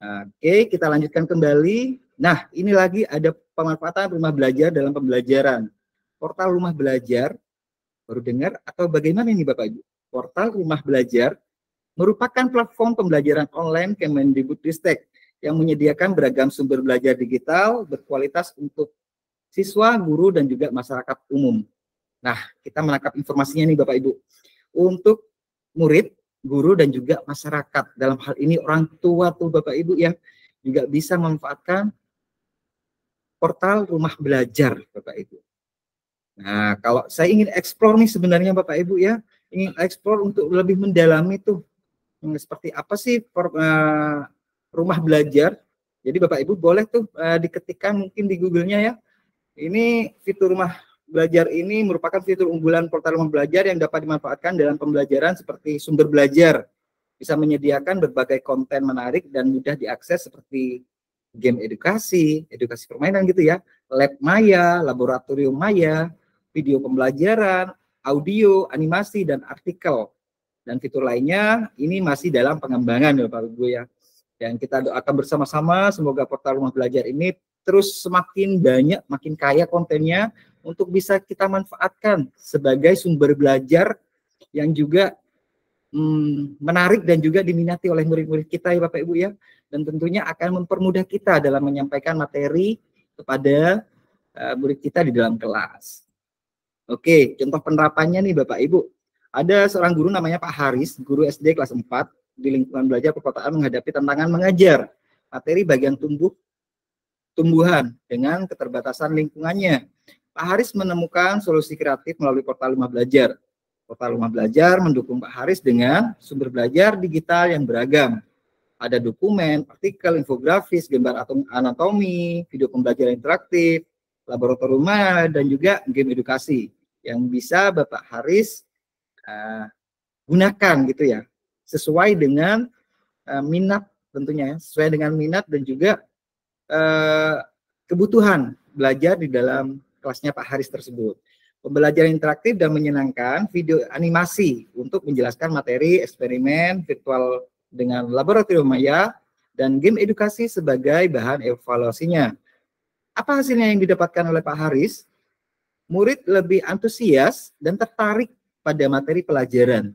Oke, kita lanjutkan kembali. Nah, ini lagi ada pemanfaatan rumah belajar dalam pembelajaran. Portal rumah belajar, baru dengar atau bagaimana ini Bapak Ibu? Portal rumah belajar merupakan platform pembelajaran online Kemendikbudristek yang menyediakan beragam sumber belajar digital berkualitas untuk siswa, guru, dan juga masyarakat umum. Nah, kita menangkap informasinya nih Bapak Ibu. Untuk murid, guru, dan juga masyarakat. Dalam hal ini orang tua tuh Bapak Ibu ya, juga bisa memanfaatkan portal rumah belajar Bapak Ibu. Nah, kalau saya ingin eksplor nih sebenarnya Bapak Ibu ya, ingin eksplor untuk lebih mendalami tuh seperti apa sih rumah belajar. Jadi Bapak Ibu boleh tuh diketikkan mungkin di Google-nya ya. Ini fitur rumah belajar ini merupakan fitur unggulan portal rumah belajar yang dapat dimanfaatkan dalam pembelajaran seperti sumber belajar. Bisa menyediakan berbagai konten menarik dan mudah diakses seperti game edukasi, edukasi permainan gitu ya, lab maya, laboratorium maya, video pembelajaran, audio, animasi, dan artikel. Dan fitur lainnya ini masih dalam pengembangan ya Bapak Ibu ya. Dan kita doakan bersama-sama semoga portal rumah belajar ini terus semakin banyak, makin kaya kontennya untuk bisa kita manfaatkan sebagai sumber belajar yang juga menarik dan juga diminati oleh murid-murid kita ya Bapak Ibu ya. Dan tentunya akan mempermudah kita dalam menyampaikan materi kepada murid kita di dalam kelas. Oke, contoh penerapannya nih Bapak Ibu. Ada seorang guru namanya Pak Haris, guru SD kelas 4 di lingkungan belajar perkotaan menghadapi tantangan mengajar materi bagian tumbuhan dengan keterbatasan lingkungannya. Pak Haris menemukan solusi kreatif melalui portal rumah belajar. Portal rumah belajar mendukung Pak Haris dengan sumber belajar digital yang beragam. Ada dokumen, artikel, infografis, gambar anatomi, video pembelajaran interaktif, laboratorium dan juga game edukasi yang bisa Bapak Haris gunakan gitu ya, sesuai dengan minat tentunya ya, sesuai dengan minat dan juga kebutuhan belajar di dalam kelasnya Pak Haris tersebut. Pembelajaran interaktif dan menyenangkan, video animasi untuk menjelaskan materi, eksperimen virtual dengan laboratorium maya, dan game edukasi sebagai bahan evaluasinya. Apa hasilnya yang didapatkan oleh Pak Haris? Murid lebih antusias dan tertarik pada materi pelajaran.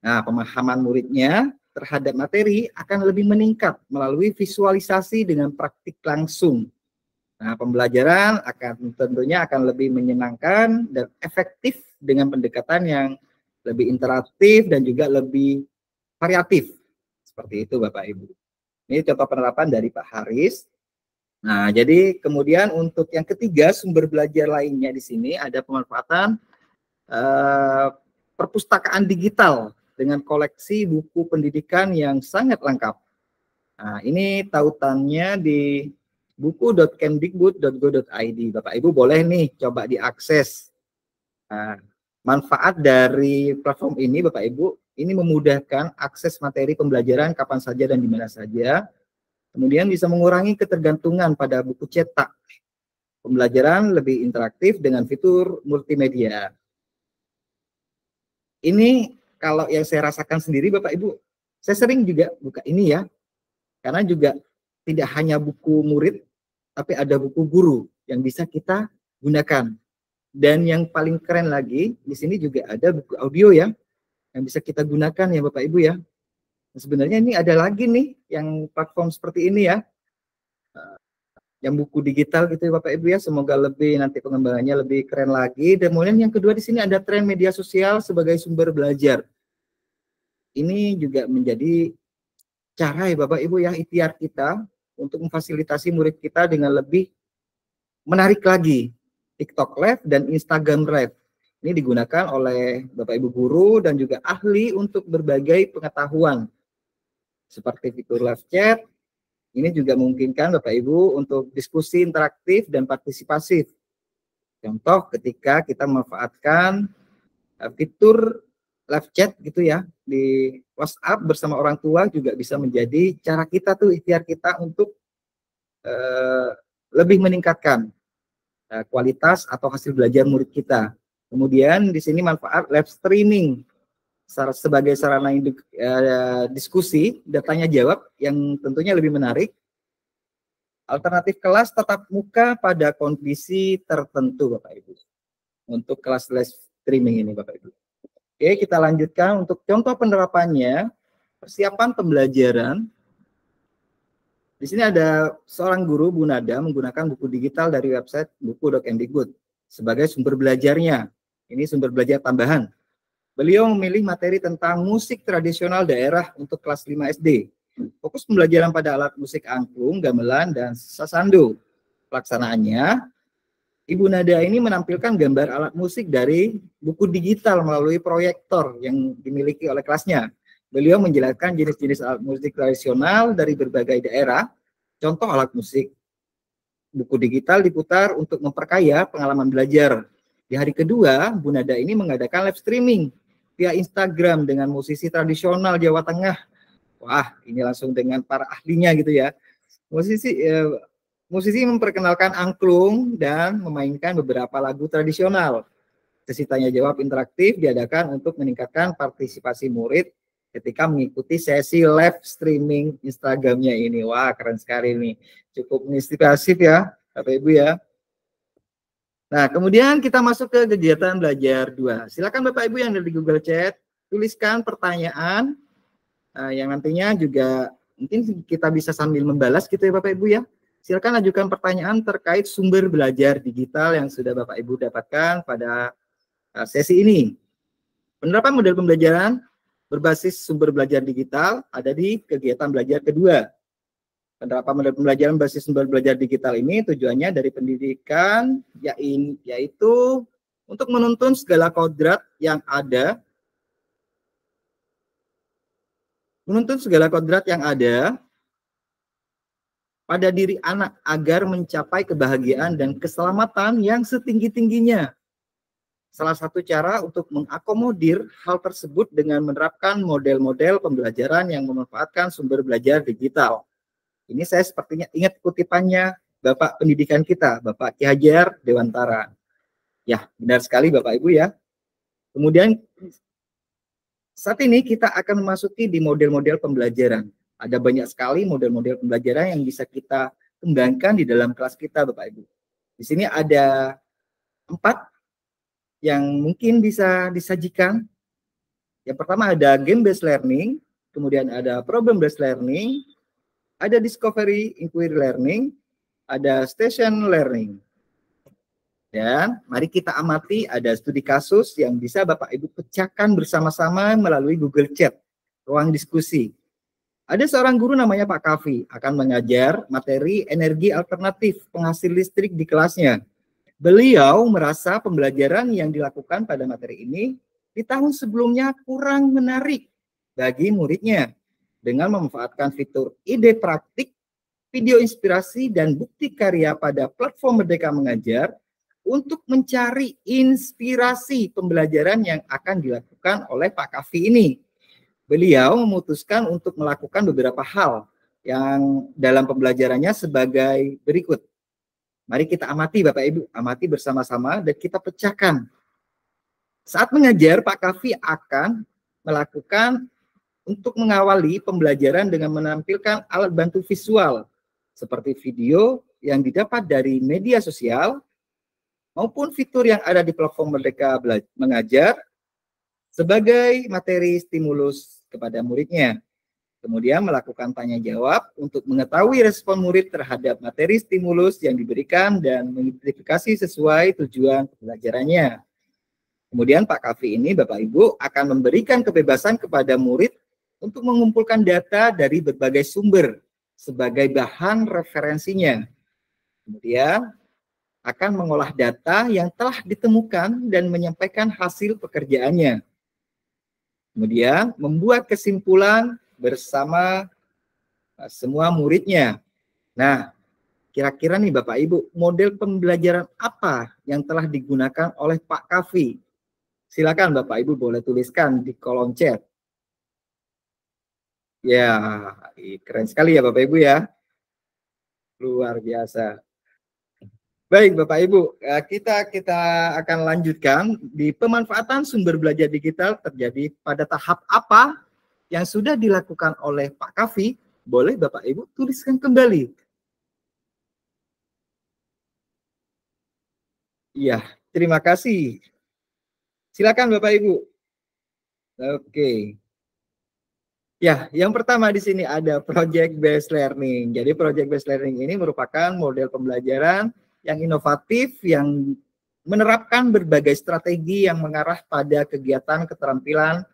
Nah, pemahaman muridnya terhadap materi akan lebih meningkat melalui visualisasi dengan praktik langsung. Nah, pembelajaran tentunya akan lebih menyenangkan dan efektif dengan pendekatan yang lebih interaktif dan juga lebih variatif. Seperti itu Bapak Ibu. Ini contoh penerapan dari Pak Haris. Nah, jadi kemudian untuk yang ketiga sumber belajar lainnya di sini ada pemanfaatan perpustakaan digital dengan koleksi buku pendidikan yang sangat lengkap. Nah, ini tautannya di buku.kemdikbud.go.id. Bapak Ibu boleh nih coba diakses. Nah, manfaat dari platform ini Bapak Ibu, ini memudahkan akses materi pembelajaran kapan saja dan di mana saja. Kemudian bisa mengurangi ketergantungan pada buku cetak. Pembelajaran lebih interaktif dengan fitur multimedia. Ini kalau yang saya rasakan sendiri Bapak Ibu, saya sering juga buka ini ya. Karena juga tidak hanya buku murid, tapi ada buku guru yang bisa kita gunakan. Dan yang paling keren lagi, di sini juga ada buku audio ya, yang bisa kita gunakan ya Bapak Ibu ya. Nah, sebenarnya ini ada lagi nih, yang platform seperti ini ya, yang buku digital gitu ya Bapak Ibu ya. Semoga lebih nanti pengembangannya lebih keren lagi. Dan kemudian yang kedua di sini ada tren media sosial sebagai sumber belajar. Ini juga menjadi cara ya Bapak Ibu ya, ikhtiar kita untuk memfasilitasi murid kita dengan lebih menarik lagi. TikTok Live dan Instagram Live. Ini digunakan oleh Bapak Ibu guru dan juga ahli untuk berbagai pengetahuan. Seperti fitur live chat, ini juga memungkinkan Bapak Ibu untuk diskusi interaktif dan partisipasif. Contoh ketika kita memanfaatkan fitur live chat gitu ya, di WhatsApp bersama orang tua juga bisa menjadi cara kita tuh, ikhtiar kita untuk lebih meningkatkan kualitas atau hasil belajar murid kita. Kemudian di sini manfaat live streaming sebagai sarana diskusi dan tanya jawab yang tentunya lebih menarik. Alternatif kelas tatap muka pada kondisi tertentu Bapak Ibu. Untuk kelas live streaming ini Bapak Ibu. Oke, kita lanjutkan untuk contoh penerapannya, persiapan pembelajaran. Di sini ada seorang guru Bu Nada menggunakan buku digital dari website buku.kemdikbud sebagai sumber belajarnya. Ini sumber belajar tambahan. Beliau memilih materi tentang musik tradisional daerah untuk kelas 5 SD. Fokus pembelajaran pada alat musik angklung, gamelan, dan sasando. Pelaksanaannya, Ibu Nada ini menampilkan gambar alat musik dari buku digital melalui proyektor yang dimiliki oleh kelasnya. Beliau menjelaskan jenis-jenis alat musik tradisional dari berbagai daerah, contoh alat musik. Buku digital diputar untuk memperkaya pengalaman belajar. Di hari kedua, Bu Nada ini mengadakan live streaming via Instagram dengan musisi tradisional Jawa Tengah. Wah, ini langsung dengan para ahlinya gitu ya. Musisi memperkenalkan angklung dan memainkan beberapa lagu tradisional. Sesi tanya jawab interaktif diadakan untuk meningkatkan partisipasi murid ketika mengikuti sesi live streaming Instagramnya ini. Wah, keren sekali nih. Cukup inspiratif ya, Bapak Ibu ya. Nah, kemudian kita masuk ke kegiatan belajar 2. Silakan Bapak Ibu yang ada di Google Chat, tuliskan pertanyaan yang nantinya juga mungkin kita bisa sambil membalas gitu ya Bapak Ibu ya. Silakan ajukan pertanyaan terkait sumber belajar digital yang sudah Bapak Ibu dapatkan pada sesi ini. Penerapan model pembelajaran berbasis sumber belajar digital ada di kegiatan belajar kedua. Penerapan model pembelajaran berbasis sumber belajar digital ini tujuannya dari pendidikan yaitu untuk menuntun segala kodrat yang ada, pada diri anak agar mencapai kebahagiaan dan keselamatan yang setinggi-tingginya. Salah satu cara untuk mengakomodir hal tersebut dengan menerapkan model-model pembelajaran yang memanfaatkan sumber belajar digital. Ini saya sepertinya ingat kutipannya Bapak Pendidikan kita, Bapak Ki Hajar Dewantara. Ya, benar sekali Bapak Ibu ya. Kemudian saat ini kita akan memasuki di model-model pembelajaran. Ada banyak sekali model-model pembelajaran yang bisa kita kembangkan di dalam kelas kita Bapak Ibu. Di sini ada 4 yang mungkin bisa disajikan. Yang pertama ada game based learning, kemudian ada problem based learning, ada discovery inquiry learning, ada station learning. Dan mari kita amati ada studi kasus yang bisa Bapak Ibu pecahkan bersama-sama melalui Google Chat, ruang diskusi. Ada seorang guru namanya Pak Kavi, akan mengajar materi energi alternatif penghasil listrik di kelasnya. Beliau merasa pembelajaran yang dilakukan pada materi ini di tahun sebelumnya kurang menarik bagi muridnya dengan memanfaatkan fitur ide praktik, video inspirasi, dan bukti karya pada platform Merdeka Mengajar untuk mencari inspirasi pembelajaran yang akan dilakukan oleh Pak Kavi ini. Beliau memutuskan untuk melakukan beberapa hal yang dalam pembelajarannya sebagai berikut. Mari kita amati Bapak Ibu, amati bersama-sama dan kita pecahkan. Saat mengajar, Pak Kavi akan melakukan untuk mengawali pembelajaran dengan menampilkan alat bantu visual seperti video yang didapat dari media sosial maupun fitur yang ada di platform Merdeka Mengajar sebagai materi stimulus kepada muridnya. Kemudian melakukan tanya jawab untuk mengetahui respon murid terhadap materi stimulus yang diberikan dan mengidentifikasi sesuai tujuan pembelajarannya. Kemudian Pak Kavi ini Bapak Ibu akan memberikan kebebasan kepada murid untuk mengumpulkan data dari berbagai sumber sebagai bahan referensinya. Kemudian akan mengolah data yang telah ditemukan dan menyampaikan hasil pekerjaannya. Kemudian membuat kesimpulan bersama semua muridnya. Nah, kira-kira nih Bapak Ibu, model pembelajaran apa yang telah digunakan oleh Pak Kavi? Silakan Bapak Ibu boleh tuliskan di kolom chat. Ya, keren sekali ya Bapak Ibu ya. Luar biasa. Baik Bapak Ibu, kita akan lanjutkan di pemanfaatan sumber belajar digital terjadi pada tahap apa yang sudah dilakukan oleh Pak Kavi. Boleh Bapak Ibu tuliskan kembali. Iya, terima kasih. Silakan Bapak Ibu. Oke. Ya, yang pertama di sini ada project based learning. Jadi project based learning ini merupakan model pembelajaran yang inovatif yang menerapkan berbagai strategi yang mengarah pada kegiatan keterampilan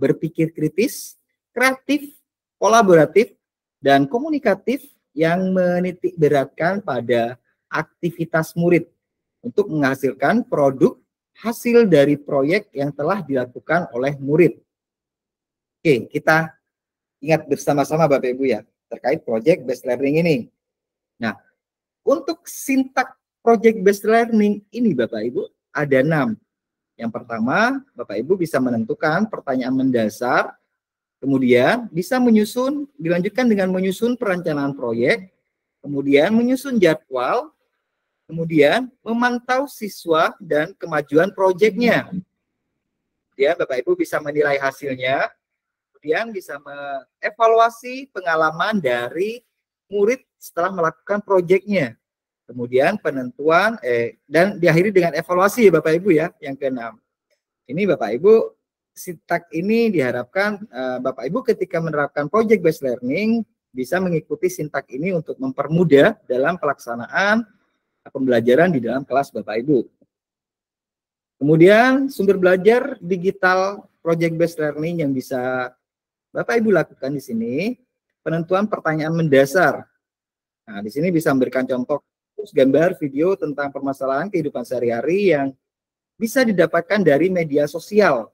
berpikir kritis, kreatif, kolaboratif, dan komunikatif yang menitik beratkan pada aktivitas murid untuk menghasilkan produk hasil dari proyek yang telah dilakukan oleh murid. Oke, kita ingat bersama-sama Bapak Ibu ya, terkait project based learning ini. Nah, untuk sintak project based learning ini Bapak Ibu ada 6. Yang pertama, Bapak Ibu bisa menentukan pertanyaan mendasar, kemudian bisa menyusun, dilanjutkan dengan menyusun perencanaan proyek, kemudian menyusun jadwal, kemudian memantau siswa dan kemajuan proyeknya. Kemudian Bapak Ibu bisa menilai hasilnya, kemudian bisa mengevaluasi pengalaman dari murid setelah melakukan proyeknya. Kemudian penentuan dan diakhiri dengan evaluasi Bapak Ibu ya, yang keenam. Ini Bapak Ibu, sintak ini diharapkan Bapak Ibu ketika menerapkan project based learning bisa mengikuti sintak ini untuk mempermudah dalam pelaksanaan pembelajaran di dalam kelas Bapak Ibu. Kemudian sumber belajar digital project based learning yang bisa Bapak Ibu lakukan di sini, penentuan pertanyaan mendasar. Nah, di sini bisa memberikan contoh gambar, video tentang permasalahan kehidupan sehari-hari yang bisa didapatkan dari media sosial.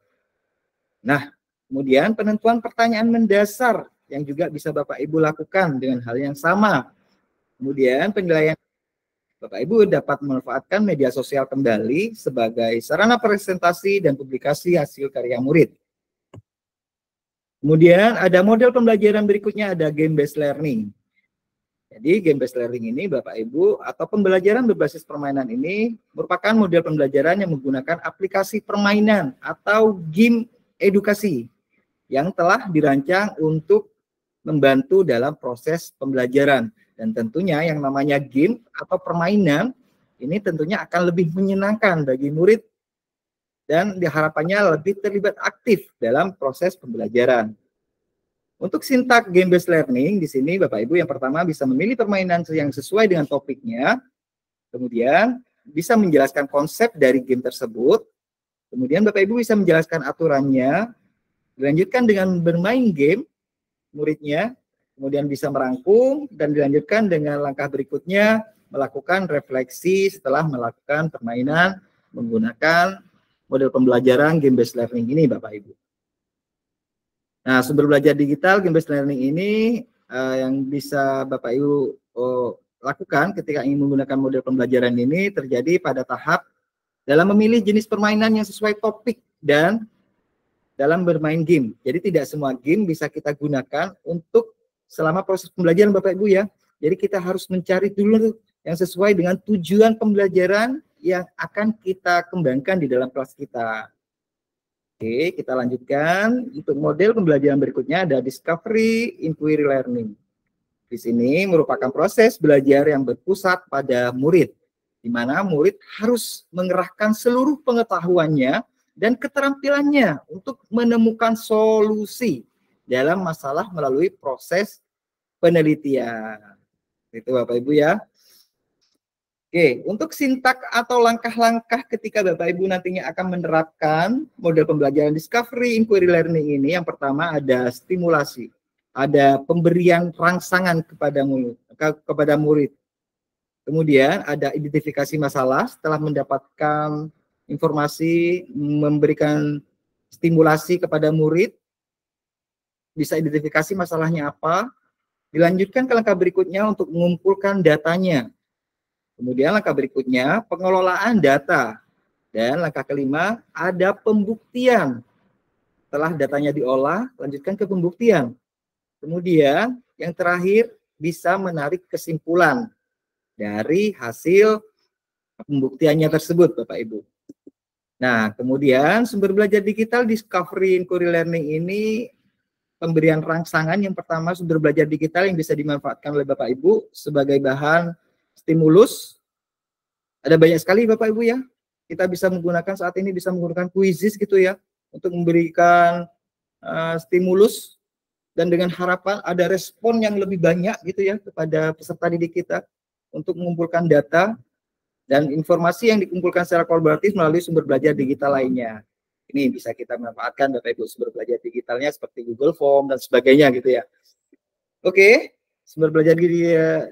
Nah, kemudian penentuan pertanyaan mendasar yang juga bisa Bapak Ibu lakukan dengan hal yang sama. Kemudian penilaian Bapak Ibu dapat memanfaatkan media sosial kembali sebagai sarana presentasi dan publikasi hasil karya murid. Kemudian ada model pembelajaran berikutnya, ada game based learning. Jadi game based learning ini Bapak Ibu atau pembelajaran berbasis permainan ini merupakan model pembelajaran yang menggunakan aplikasi permainan atau game edukasi yang telah dirancang untuk membantu dalam proses pembelajaran. Dan tentunya yang namanya game atau permainan ini tentunya akan lebih menyenangkan bagi murid dan diharapannya lebih terlibat aktif dalam proses pembelajaran. Untuk sintak game based learning di sini Bapak Ibu yang pertama bisa memilih permainan yang sesuai dengan topiknya, kemudian bisa menjelaskan konsep dari game tersebut, kemudian Bapak Ibu bisa menjelaskan aturannya, dilanjutkan dengan bermain game muridnya, kemudian bisa merangkum dan dilanjutkan dengan langkah berikutnya melakukan refleksi setelah melakukan permainan menggunakan model pembelajaran game based learning ini Bapak Ibu. Nah, sumber belajar digital game based learning ini yang bisa Bapak Ibu lakukan ketika ingin menggunakan model pembelajaran ini terjadi pada tahap dalam memilih jenis permainan yang sesuai topik dan dalam bermain game. Jadi tidak semua game bisa kita gunakan untuk selama proses pembelajaran Bapak Ibu ya. Jadi kita harus mencari dulu yang sesuai dengan tujuan pembelajaran yang akan kita kembangkan di dalam kelas kita. Oke, kita lanjutkan. Untuk model pembelajaran berikutnya ada discovery inquiry learning. Di sini merupakan proses belajar yang berpusat pada murid, di mana murid harus mengerahkan seluruh pengetahuannya dan keterampilannya untuk menemukan solusi dalam masalah melalui proses penelitian. Itu Bapak Ibu ya. Oke, untuk sintak atau langkah-langkah ketika Bapak Ibu nantinya akan menerapkan model pembelajaran discovery inquiry learning ini, yang pertama ada stimulasi, ada pemberian rangsangan kepada murid. Kemudian ada identifikasi masalah setelah mendapatkan informasi, memberikan stimulasi kepada murid, bisa identifikasi masalahnya apa, dilanjutkan ke langkah berikutnya untuk mengumpulkan datanya. Kemudian langkah berikutnya pengelolaan data. Dan langkah kelima ada pembuktian. Setelah datanya diolah, lanjutkan ke pembuktian. Kemudian yang terakhir bisa menarik kesimpulan dari hasil pembuktiannya tersebut Bapak Ibu. Nah, kemudian sumber belajar digital discovery inquiry learning ini pemberian rangsangan yang pertama sumber belajar digital yang bisa dimanfaatkan oleh Bapak Ibu sebagai bahan stimulus. Ada banyak sekali Bapak Ibu ya. Kita bisa menggunakan saat ini bisa menggunakan quizzes gitu ya untuk memberikan stimulus dan dengan harapan ada respon yang lebih banyak gitu ya kepada peserta didik kita untuk mengumpulkan data dan informasi yang dikumpulkan secara kolaboratif melalui sumber belajar digital lainnya. Ini bisa kita manfaatkan Bapak Ibu sumber belajar digitalnya seperti Google Form dan sebagainya gitu ya. Oke, sumber belajar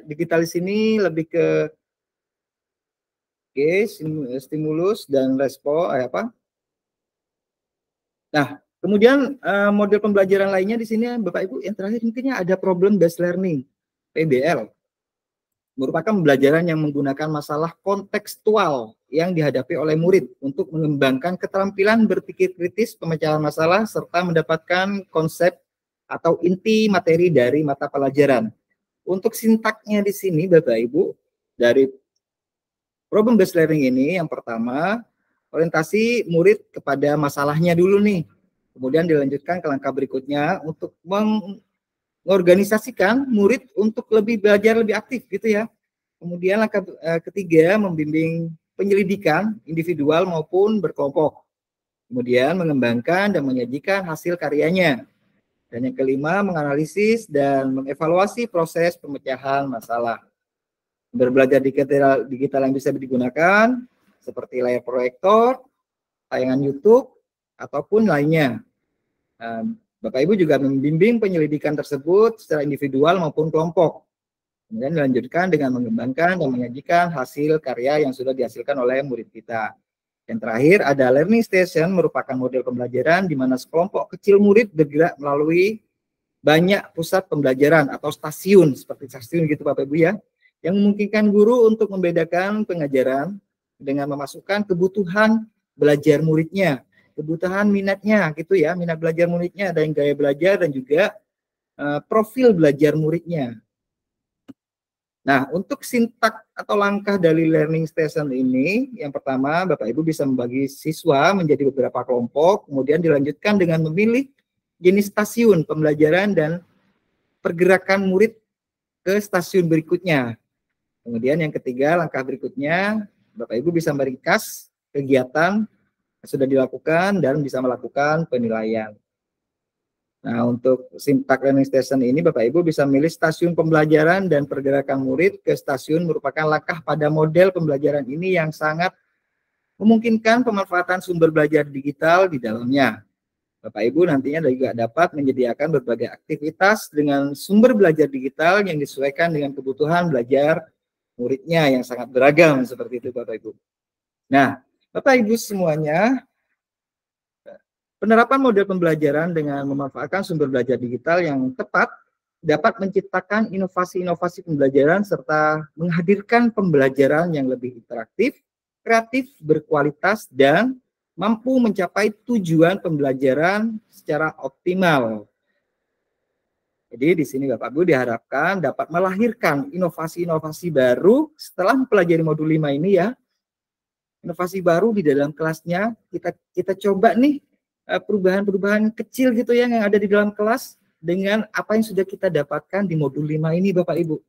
digital di sini lebih ke stimulus dan respon Nah, Kemudian model pembelajaran lainnya di sini Bapak Ibu yang terakhir mungkinnya ada problem based learning (PBL). Merupakan pembelajaran yang menggunakan masalah kontekstual yang dihadapi oleh murid untuk mengembangkan keterampilan berpikir kritis, pemecahan masalah, serta mendapatkan konsep atau inti materi dari mata pelajaran. Untuk sintaknya di sini Bapak Ibu, dari problem based learning ini yang pertama, orientasi murid kepada masalahnya dulu nih. Kemudian dilanjutkan ke langkah berikutnya untuk mengorganisasikan murid untuk lebih belajar lebih aktif gitu ya. Kemudian langkah ketiga, membimbing penyelidikan individual maupun berkelompok. Kemudian mengembangkan dan menyajikan hasil karyanya. Dan yang kelima, menganalisis dan mengevaluasi proses pemecahan masalah. Berbelajar digital yang bisa digunakan seperti layar proyektor, tayangan YouTube, ataupun lainnya. Bapak Ibu juga membimbing penyelidikan tersebut secara individual maupun kelompok. Kemudian dilanjutkan dengan mengembangkan dan menyajikan hasil karya yang sudah dihasilkan oleh murid kita. Yang terakhir ada learning station, merupakan model pembelajaran di mana sekelompok kecil murid bergerak melalui banyak pusat pembelajaran atau stasiun, seperti stasiun gitu Bapak Ibu ya, yang memungkinkan guru untuk membedakan pengajaran dengan memasukkan kebutuhan belajar muridnya, kebutuhan minatnya gitu ya, minat belajar muridnya, ada yang gaya belajar dan juga profil belajar muridnya. Nah, untuk sintak atau langkah dari learning station ini, yang pertama Bapak Ibu bisa membagi siswa menjadi beberapa kelompok, kemudian dilanjutkan dengan memilih jenis stasiun pembelajaran dan pergerakan murid ke stasiun berikutnya. Kemudian yang ketiga, langkah berikutnya, Bapak Ibu bisa meringkas kegiatan yang sudah dilakukan dan bisa melakukan penilaian. Nah, untuk sintak learning station ini Bapak Ibu bisa memilih stasiun pembelajaran dan pergerakan murid ke stasiun merupakan langkah pada model pembelajaran ini yang sangat memungkinkan pemanfaatan sumber belajar digital di dalamnya. Bapak Ibu nantinya juga dapat menyediakan berbagai aktivitas dengan sumber belajar digital yang disesuaikan dengan kebutuhan belajar muridnya yang sangat beragam seperti itu Bapak Ibu. Nah, Bapak Ibu semuanya, penerapan model pembelajaran dengan memanfaatkan sumber belajar digital yang tepat dapat menciptakan inovasi-inovasi pembelajaran serta menghadirkan pembelajaran yang lebih interaktif, kreatif, berkualitas, dan mampu mencapai tujuan pembelajaran secara optimal. Jadi di sini Bapak Ibu diharapkan dapat melahirkan inovasi-inovasi baru setelah mempelajari modul 5 ini ya. Inovasi baru di dalam kelasnya kita coba nih perubahan-perubahan kecil gitu ya yang ada di dalam kelas dengan apa yang sudah kita dapatkan di modul 5 ini Bapak Ibu.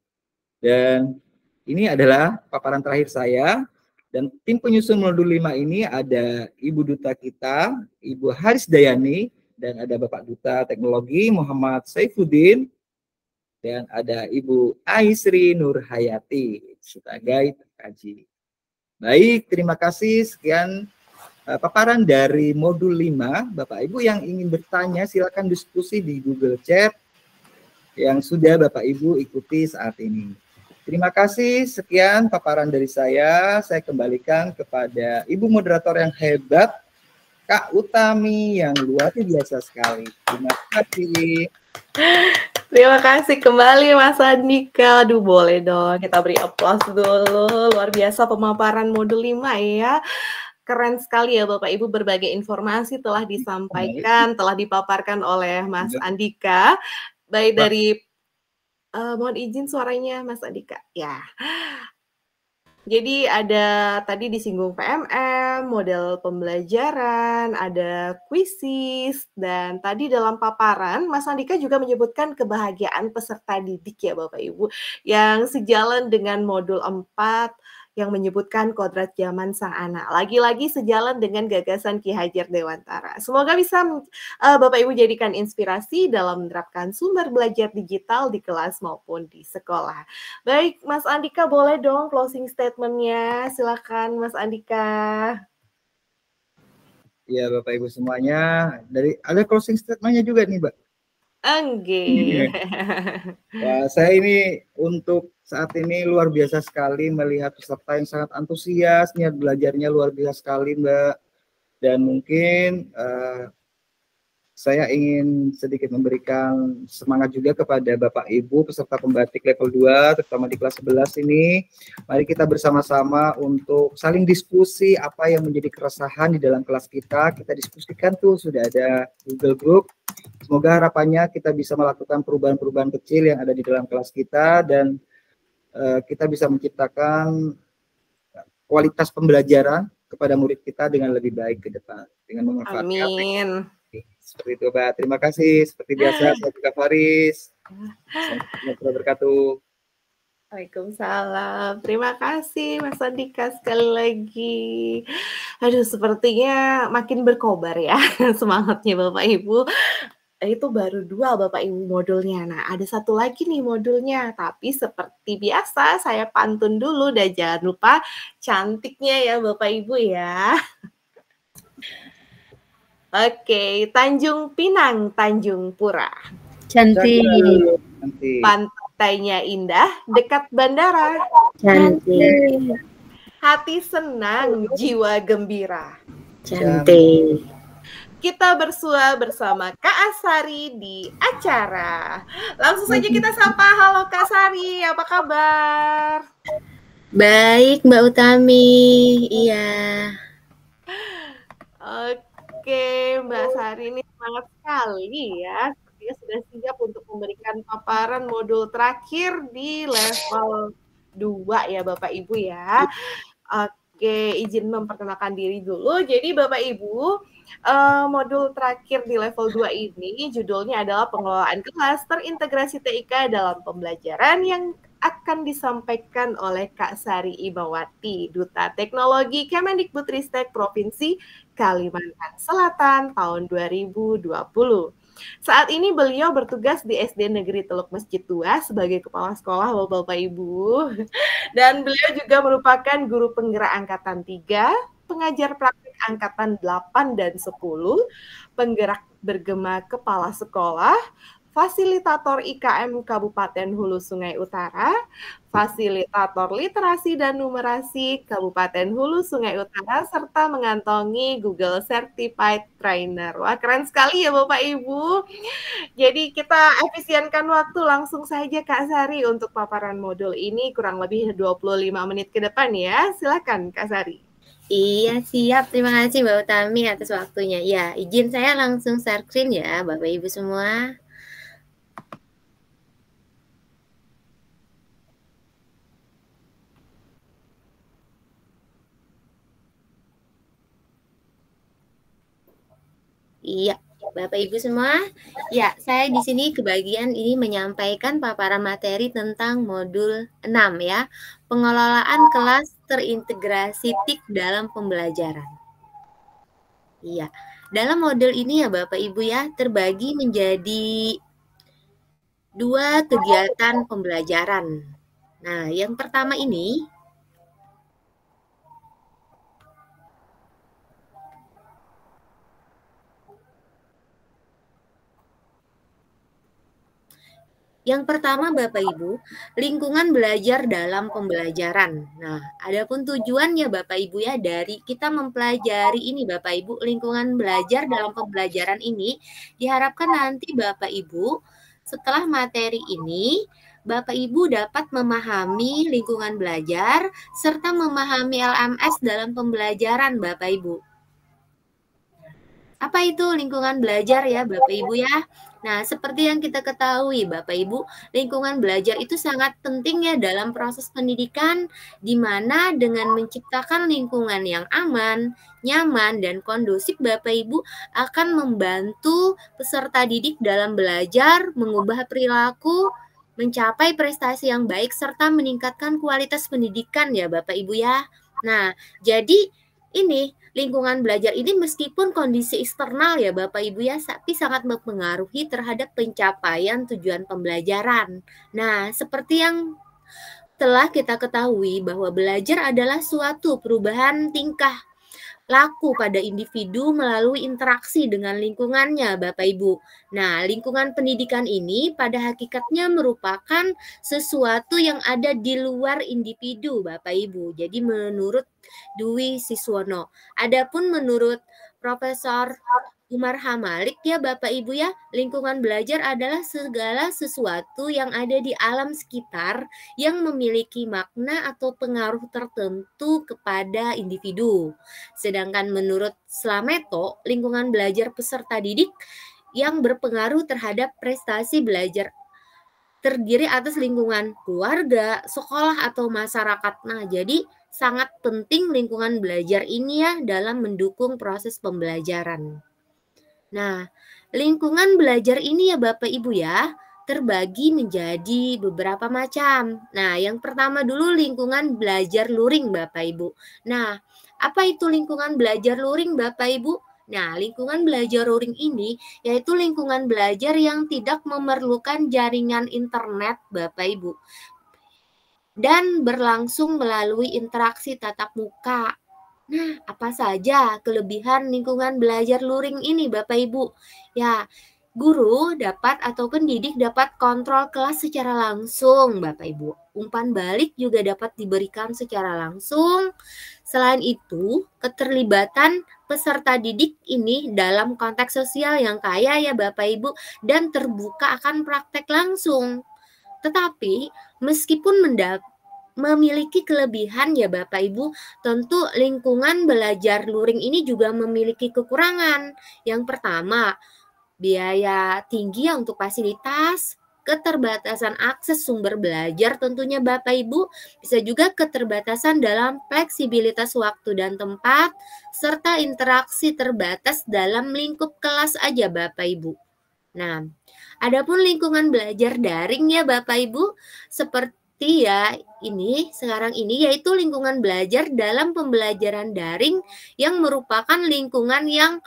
Dan ini adalah paparan terakhir saya, dan tim penyusun modul 5 ini ada Ibu Duta kita, Ibu Haris Dayani, dan ada Bapak Duta Teknologi Muhammad Saifuddin, dan ada Ibu Aisri Nurhayati sebagai pengkaji. Baik, terima kasih. Sekian paparan dari modul 5. Bapak Ibu yang ingin bertanya silakan diskusi di Google Chat yang sudah Bapak Ibu ikuti saat ini. Terima kasih, sekian paparan dari saya. Saya kembalikan kepada Ibu moderator yang hebat, Kak Utami yang luar biasa sekali. Terima kasih. Terima kasih kembali Mas Andika. Aduh, boleh dong kita beri aplaus dulu. Luar biasa pemaparan modul 5 ya. Keren sekali ya Bapak Ibu, berbagai informasi telah disampaikan, telah dipaparkan oleh Mas Andika. Baik dari, mohon izin suaranya Mas Andika. Ya. Jadi ada tadi disinggung PMM, model pembelajaran, ada kuisis, dan tadi dalam paparan Mas Andika juga menyebutkan kebahagiaan peserta didik ya Bapak Ibu, yang sejalan dengan modul 4 yang menyebutkan kodrat zaman sang anak. Lagi-lagi sejalan dengan gagasan Ki Hajar Dewantara. Semoga bisa Bapak Ibu jadikan inspirasi dalam menerapkan sumber belajar digital di kelas maupun di sekolah. Baik, Mas Andika boleh dong closing statement-nya. Silakan Mas Andika. Ya Bapak Ibu semuanya, ada closing statement-nya juga nih Mbak. Enggak. Wah, saya ini untuk saat ini luar biasa sekali melihat peserta yang sangat antusias, niat belajarnya luar biasa sekali Mbak. Dan mungkin saya ingin sedikit memberikan semangat juga kepada Bapak Ibu peserta pembatik level 2, terutama di kelas 11 ini. Mari kita bersama-sama untuk saling diskusi apa yang menjadi keresahan di dalam kelas kita. Kita diskusikan tuh, sudah ada Google Group. Semoga harapannya kita bisa melakukan perubahan-perubahan kecil yang ada di dalam kelas kita dan kita bisa menciptakan kualitas pembelajaran kepada murid kita dengan lebih baik ke depan. Dengan memanfaatkan Amin. Seperti itu, Mbak. Terima kasih. Seperti biasa, saya juga Faris. Assalamualaikum warahmatullahi wabarakatuh. Waalaikumsalam. Terima kasih Mas Andika sekali lagi. Aduh, sepertinya makin berkobar ya semangatnya Bapak Ibu. Itu baru 2 Bapak Ibu modulnya. Nah, ada satu lagi nih modulnya. Tapi seperti biasa saya pantun dulu dan jangan lupa cantiknya ya Bapak Ibu ya. Oke, Tanjung Pinang, Tanjung Pura. Cantik. Nanti. Pantainya indah, dekat bandara. Cantik. Hati senang, jiwa gembira. Cantik. Kita bersua bersama Kak Asari di acara. Langsung saja kita sapa. Halo Kak Asari, apa kabar? Baik, Mbak Utami. Iya. Oke, Mbak Sari ini semangat sekali ya. Sepertinya sudah siap untuk memberikan paparan modul terakhir di level 2 ya Bapak Ibu ya. Oke, izin memperkenalkan diri dulu. Jadi Bapak Ibu, modul terakhir di level 2 ini judulnya adalah pengelolaan kelas terintegrasi TIK dalam pembelajaran yang akan disampaikan oleh Kak Sari Imawati, Duta Teknologi Kemendikbudristek Provinsi Kalimantan Selatan tahun 2020. Saat ini beliau bertugas di SD Negeri Teluk Masjid 2 sebagai kepala sekolah Bapak Ibu. Dan beliau juga merupakan guru penggerak angkatan 3, pengajar praktik angkatan 8 dan 10, penggerak bergema kepala sekolah, fasilitator IKM Kabupaten Hulu Sungai Utara, fasilitator literasi dan numerasi Kabupaten Hulu Sungai Utara, serta mengantongi Google Certified Trainer. Wah, keren sekali ya Bapak Ibu. Jadi kita efisienkan waktu langsung saja Kak Sari untuk paparan modul ini kurang lebih 25 menit ke depan ya. Silakan Kak Sari. Iya, siap. Terima kasih Mbak Utami atas waktunya. Ya, izin saya langsung share screen ya, Bapak Ibu semua. Iya, Bapak Ibu semua. Ya, saya di sini kebagian ini menyampaikan paparan materi tentang modul 6 ya. Pengelolaan kelas terintegrasi TIK dalam pembelajaran. Iya. Dalam modul ini ya Bapak Ibu ya, terbagi menjadi 2 kegiatan pembelajaran. Nah, yang pertama ini Yang pertama Bapak Ibu, lingkungan belajar dalam pembelajaran. Nah, adapun tujuannya Bapak Ibu ya dari kita mempelajari ini Bapak Ibu, lingkungan belajar dalam pembelajaran ini diharapkan nanti Bapak Ibu setelah materi ini Bapak Ibu dapat memahami lingkungan belajar serta memahami LMS dalam pembelajaran Bapak Ibu. Apa itu lingkungan belajar ya Bapak Ibu ya? Nah, seperti yang kita ketahui Bapak Ibu, lingkungan belajar itu sangat penting ya dalam proses pendidikan, di mana dengan menciptakan lingkungan yang aman, nyaman, dan kondusif Bapak Ibu akan membantu peserta didik dalam belajar, mengubah perilaku, mencapai prestasi yang baik, serta meningkatkan kualitas pendidikan ya Bapak Ibu ya. Nah, jadi ini lingkungan belajar ini meskipun kondisi eksternal ya Bapak Ibu ya, tapi sangat mempengaruhi terhadap pencapaian tujuan pembelajaran. Nah, seperti yang telah kita ketahui bahwa belajar adalah suatu perubahan tingkah laku pada individu melalui interaksi dengan lingkungannya Bapak Ibu. Nah, lingkungan pendidikan ini pada hakikatnya merupakan sesuatu yang ada di luar individu Bapak Ibu. Jadi menurut Dwi Siswono. Adapun menurut Profesor Umar Hamalik ya Bapak Ibu ya, lingkungan belajar adalah segala sesuatu yang ada di alam sekitar yang memiliki makna atau pengaruh tertentu kepada individu. Sedangkan menurut Slameto, lingkungan belajar peserta didik yang berpengaruh terhadap prestasi belajar terdiri atas lingkungan keluarga, sekolah, atau masyarakat. Nah, jadi sangat penting lingkungan belajar ini ya dalam mendukung proses pembelajaran. Nah, lingkungan belajar ini ya Bapak Ibu ya, terbagi menjadi beberapa macam. Nah, yang pertama dulu lingkungan belajar luring Bapak Ibu. Nah, apa itu lingkungan belajar luring Bapak Ibu? Nah, lingkungan belajar luring ini yaitu lingkungan belajar yang tidak memerlukan jaringan internet Bapak Ibu dan berlangsung melalui interaksi tatap muka. Nah, apa saja kelebihan lingkungan belajar luring ini Bapak Ibu? Ya, guru dapat atau pendidik dapat kontrol kelas secara langsung Bapak Ibu. Umpan balik juga dapat diberikan secara langsung. Selain itu, keterlibatan peserta didik ini dalam konteks sosial yang kaya ya Bapak Ibu dan terbuka akan praktek langsung. Tetapi, meskipun memiliki kelebihan ya Bapak Ibu, tentu lingkungan belajar luring ini juga memiliki kekurangan. Yang pertama, biaya tinggi ya untuk fasilitas, keterbatasan akses sumber belajar tentunya Bapak Ibu, bisa juga keterbatasan dalam fleksibilitas waktu dan tempat, serta interaksi terbatas dalam lingkup kelas aja Bapak Ibu. Nah, adapun lingkungan belajar daring ya Bapak Ibu, seperti ya ini sekarang ini yaitu lingkungan belajar dalam pembelajaran daring yang merupakan lingkungan yang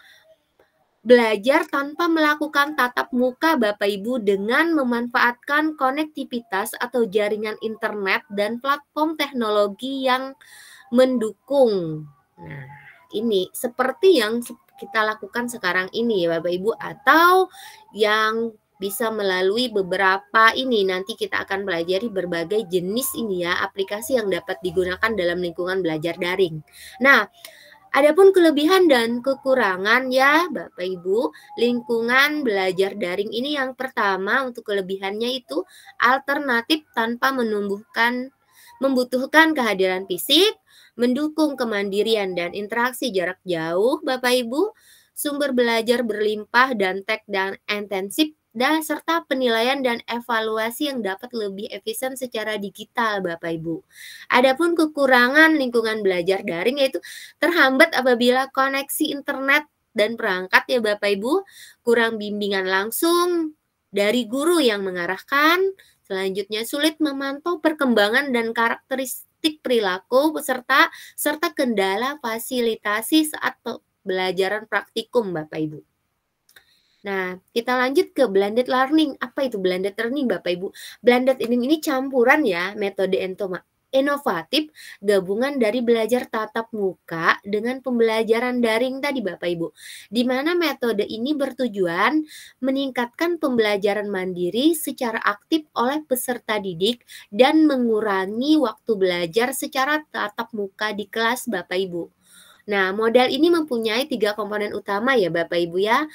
belajar tanpa melakukan tatap muka Bapak Ibu dengan memanfaatkan konektivitas atau jaringan internet dan platform teknologi yang mendukung. Nah, ini seperti yang kita lakukan sekarang ini ya Bapak Ibu, atau yang bisa melalui beberapa ini nanti kita akan pelajari berbagai jenis ini ya aplikasi yang dapat digunakan dalam lingkungan belajar daring. Nah, adapun kelebihan dan kekurangan ya Bapak Ibu, lingkungan belajar daring ini yang pertama untuk kelebihannya itu alternatif tanpa membutuhkan kehadiran fisik, mendukung kemandirian dan interaksi jarak jauh Bapak Ibu, sumber belajar berlimpah dan teks dan intensif, dan serta penilaian dan evaluasi yang dapat lebih efisien secara digital Bapak Ibu. Adapun kekurangan lingkungan belajar daring yaitu terhambat apabila koneksi internet dan perangkat ya Bapak Ibu, kurang bimbingan langsung dari guru yang mengarahkan, selanjutnya sulit memantau perkembangan dan karakteristik perilaku peserta serta kendala fasilitasi saat pembelajaran praktikum Bapak Ibu. Nah, kita lanjut ke blended learning. Apa itu blended learning Bapak Ibu? Blended learning ini campuran ya metode inovatif gabungan dari belajar tatap muka dengan pembelajaran daring tadi Bapak Ibu. Di mana metode ini bertujuan meningkatkan pembelajaran mandiri secara aktif oleh peserta didik dan mengurangi waktu belajar secara tatap muka di kelas Bapak Ibu. Nah, model ini mempunyai 3 komponen utama ya Bapak Ibu ya,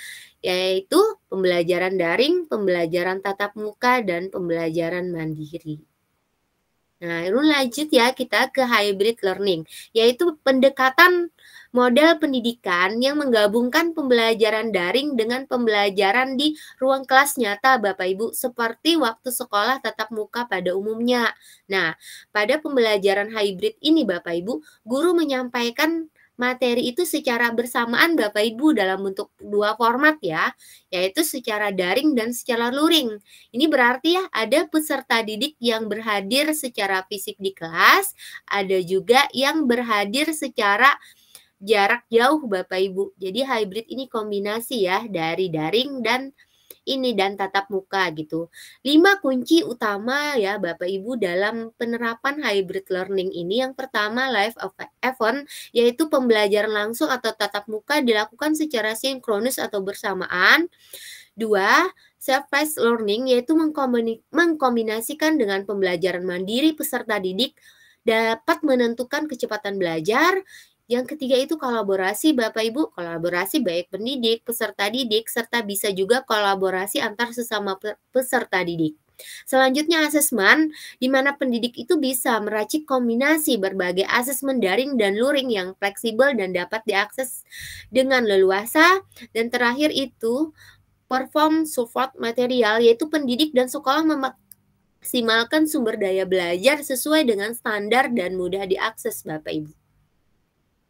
yaitu pembelajaran daring, pembelajaran tatap muka, dan pembelajaran mandiri. Nah, ini lanjut ya kita ke hybrid learning, yaitu pendekatan model pendidikan yang menggabungkan pembelajaran daring dengan pembelajaran di ruang kelas nyata Bapak Ibu, seperti waktu sekolah tatap muka pada umumnya. Nah, pada pembelajaran hybrid ini Bapak Ibu, guru menyampaikan materi itu secara bersamaan Bapak Ibu dalam bentuk 2 format ya, yaitu secara daring dan secara luring. Ini berarti ya ada peserta didik yang berhadir secara fisik di kelas, ada juga yang berhadir secara jarak jauh Bapak Ibu. Jadi hybrid ini kombinasi ya dari daring dan tatap muka gitu. 5 kunci utama ya Bapak Ibu dalam penerapan hybrid learning ini. Yang pertama live event, yaitu pembelajaran langsung atau tatap muka dilakukan secara sinkronus atau bersamaan. 2, self-paced learning, yaitu mengkombinasikan dengan pembelajaran mandiri peserta didik dapat menentukan kecepatan belajar. Yang ketiga itu kolaborasi Bapak Ibu, kolaborasi baik pendidik, peserta didik, serta bisa juga kolaborasi antar sesama peserta didik. Selanjutnya asesmen, di mana pendidik itu bisa meracik kombinasi berbagai asesmen daring dan luring yang fleksibel dan dapat diakses dengan leluasa. Dan terakhir itu perform support material, yaitu pendidik dan sekolah memaksimalkan sumber daya belajar sesuai dengan standar dan mudah diakses Bapak Ibu.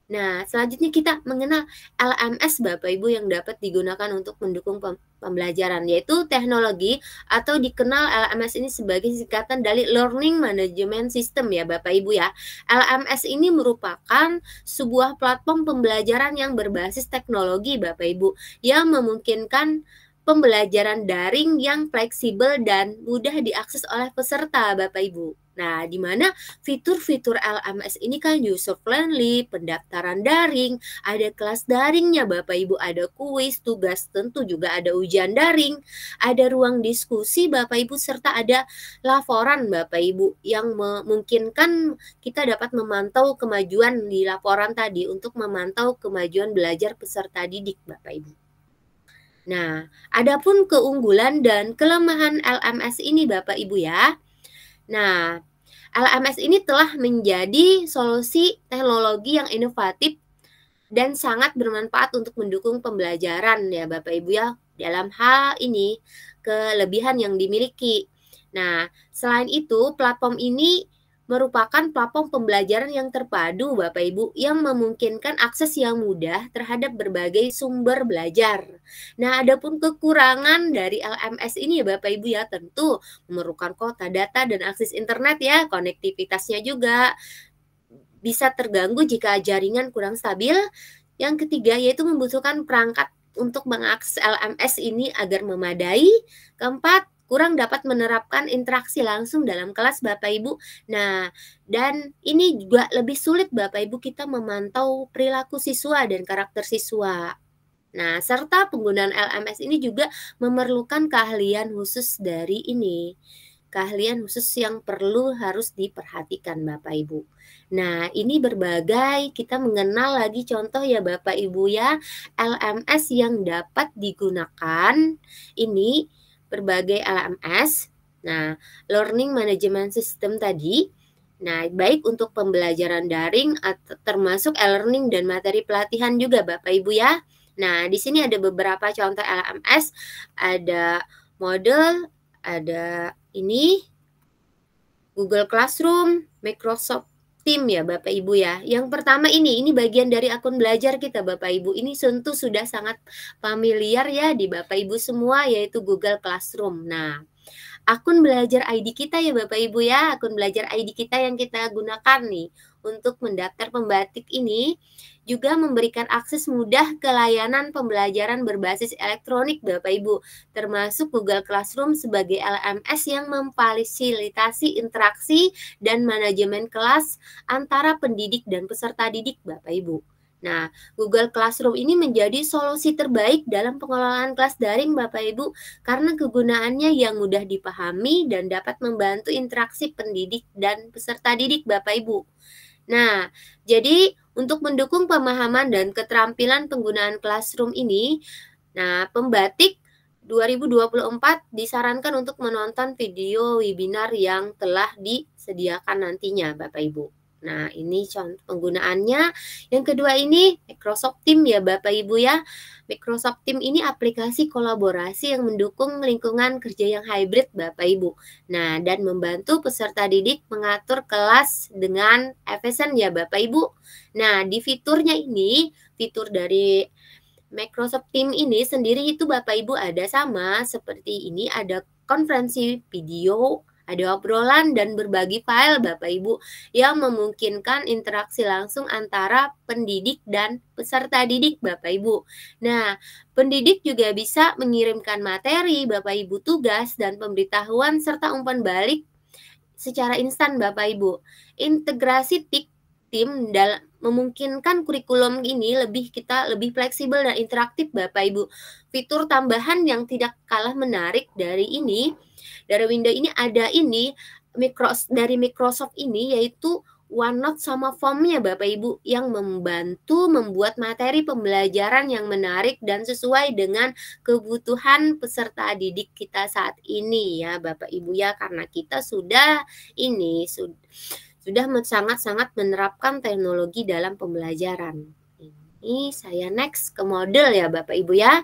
Nah, selanjutnya kita mengenal LMS Bapak Ibu yang dapat digunakan untuk mendukung pembelajaran, yaitu teknologi atau dikenal LMS ini sebagai singkatan dari Learning Management System ya Bapak Ibu ya. LMS ini merupakan sebuah platform pembelajaran yang berbasis teknologi Bapak Ibu yang memungkinkan pembelajaran daring yang fleksibel dan mudah diakses oleh peserta Bapak Ibu. Nah, di mana fitur-fitur LMS ini kan user friendly, pendaftaran daring, ada kelas daringnya Bapak Ibu, ada kuis, tugas, tentu juga ada ujian daring, ada ruang diskusi Bapak Ibu, serta ada laporan Bapak Ibu yang memungkinkan kita dapat memantau kemajuan di laporan tadi untuk memantau kemajuan belajar peserta didik Bapak Ibu. Nah, adapun keunggulan dan kelemahan LMS ini Bapak Ibu ya. Nah, LMS ini telah menjadi solusi teknologi yang inovatif dan sangat bermanfaat untuk mendukung pembelajaran ya Bapak Ibu ya. Dalam hal ini, kelebihan yang dimiliki. Nah, selain itu, platform ini merupakan platform pembelajaran yang terpadu Bapak Ibu yang memungkinkan akses yang mudah terhadap berbagai sumber belajar. Nah, adapun kekurangan dari LMS ini ya Bapak Ibu ya, tentu memerlukan kuota data dan akses internet ya, konektivitasnya juga bisa terganggu jika jaringan kurang stabil. Yang ketiga yaitu membutuhkan perangkat untuk mengakses LMS ini agar memadai. Keempat, kurang dapat menerapkan interaksi langsung dalam kelas Bapak Ibu. Nah, dan ini juga lebih sulit Bapak Ibu kita memantau perilaku siswa dan karakter siswa. Nah, serta penggunaan LMS ini juga memerlukan keahlian khusus dari ini. Keahlian khusus yang perlu harus diperhatikan Bapak Ibu. Nah, ini berbagai kita mengenal lagi contoh ya Bapak Ibu ya, LMS yang dapat digunakan. Ini berbagai LMS. Nah, Learning Management System tadi. Nah, baik untuk pembelajaran daring atau termasuk e-learning dan materi pelatihan juga Bapak Ibu ya. Nah, di sini ada beberapa contoh LMS, ada Moodle, ada ini Google Classroom, Microsoft Teams ya Bapak Ibu ya. Yang pertama ini bagian dari akun belajar kita Bapak Ibu. Ini tentu sudah sangat familiar ya di Bapak Ibu semua, yaitu Google Classroom. Nah, akun belajar ID kita ya Bapak Ibu ya, akun belajar ID kita yang kita gunakan nih untuk mendaftar pembatik ini juga memberikan akses mudah ke layanan pembelajaran berbasis elektronik Bapak Ibu, termasuk Google Classroom sebagai LMS yang memfasilitasi interaksi dan manajemen kelas antara pendidik dan peserta didik Bapak Ibu. Nah, Google Classroom ini menjadi solusi terbaik dalam pengelolaan kelas daring Bapak Ibu karena kegunaannya yang mudah dipahami dan dapat membantu interaksi pendidik dan peserta didik Bapak Ibu. Nah, jadi untuk mendukung pemahaman dan keterampilan penggunaan Classroom ini, nah pembatik 2024 disarankan untuk menonton video webinar yang telah disediakan nantinya Bapak Ibu. Nah, ini contoh penggunaannya. Yang kedua ini Microsoft Teams ya Bapak Ibu ya. Microsoft Teams ini aplikasi kolaborasi yang mendukung lingkungan kerja yang hybrid Bapak Ibu. Nah, dan membantu peserta didik mengatur kelas dengan efisien ya Bapak Ibu. Nah, di fiturnya ini, fitur dari Microsoft Teams ini sendiri itu Bapak Ibu ada sama seperti ini, ada konferensi video, ada obrolan dan berbagi file Bapak Ibu yang memungkinkan interaksi langsung antara pendidik dan peserta didik Bapak Ibu. Nah, pendidik juga bisa mengirimkan materi Bapak Ibu, tugas dan pemberitahuan serta umpan balik secara instan Bapak Ibu. Integrasi tim dalam memungkinkan kurikulum ini lebih fleksibel dan interaktif Bapak Ibu. Fitur tambahan yang tidak kalah menarik dari window ini ada dari Microsoft ini, yaitu OneNote sama formnya Bapak Ibu yang membantu membuat materi pembelajaran yang menarik dan sesuai dengan kebutuhan peserta didik kita saat ini ya Bapak Ibu ya, karena kita sudah sangat-sangat menerapkan teknologi dalam pembelajaran. Ini saya next ke model ya Bapak Ibu ya.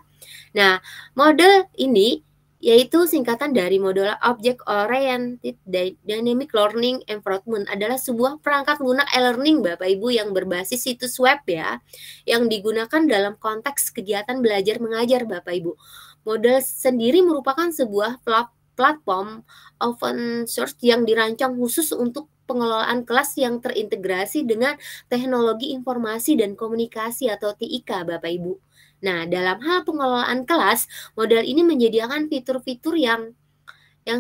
Nah, model ini yaitu singkatan dari modul Object Oriented Dynamic Learning Environment, adalah sebuah perangkat lunak e-learning Bapak Ibu yang berbasis situs web ya, yang digunakan dalam konteks kegiatan belajar mengajar Bapak Ibu. Model sendiri merupakan sebuah platform open source yang dirancang khusus untuk pengelolaan kelas yang terintegrasi dengan teknologi informasi dan komunikasi atau TIK Bapak Ibu. Nah, dalam hal pengelolaan kelas, model ini menyediakan fitur-fitur yang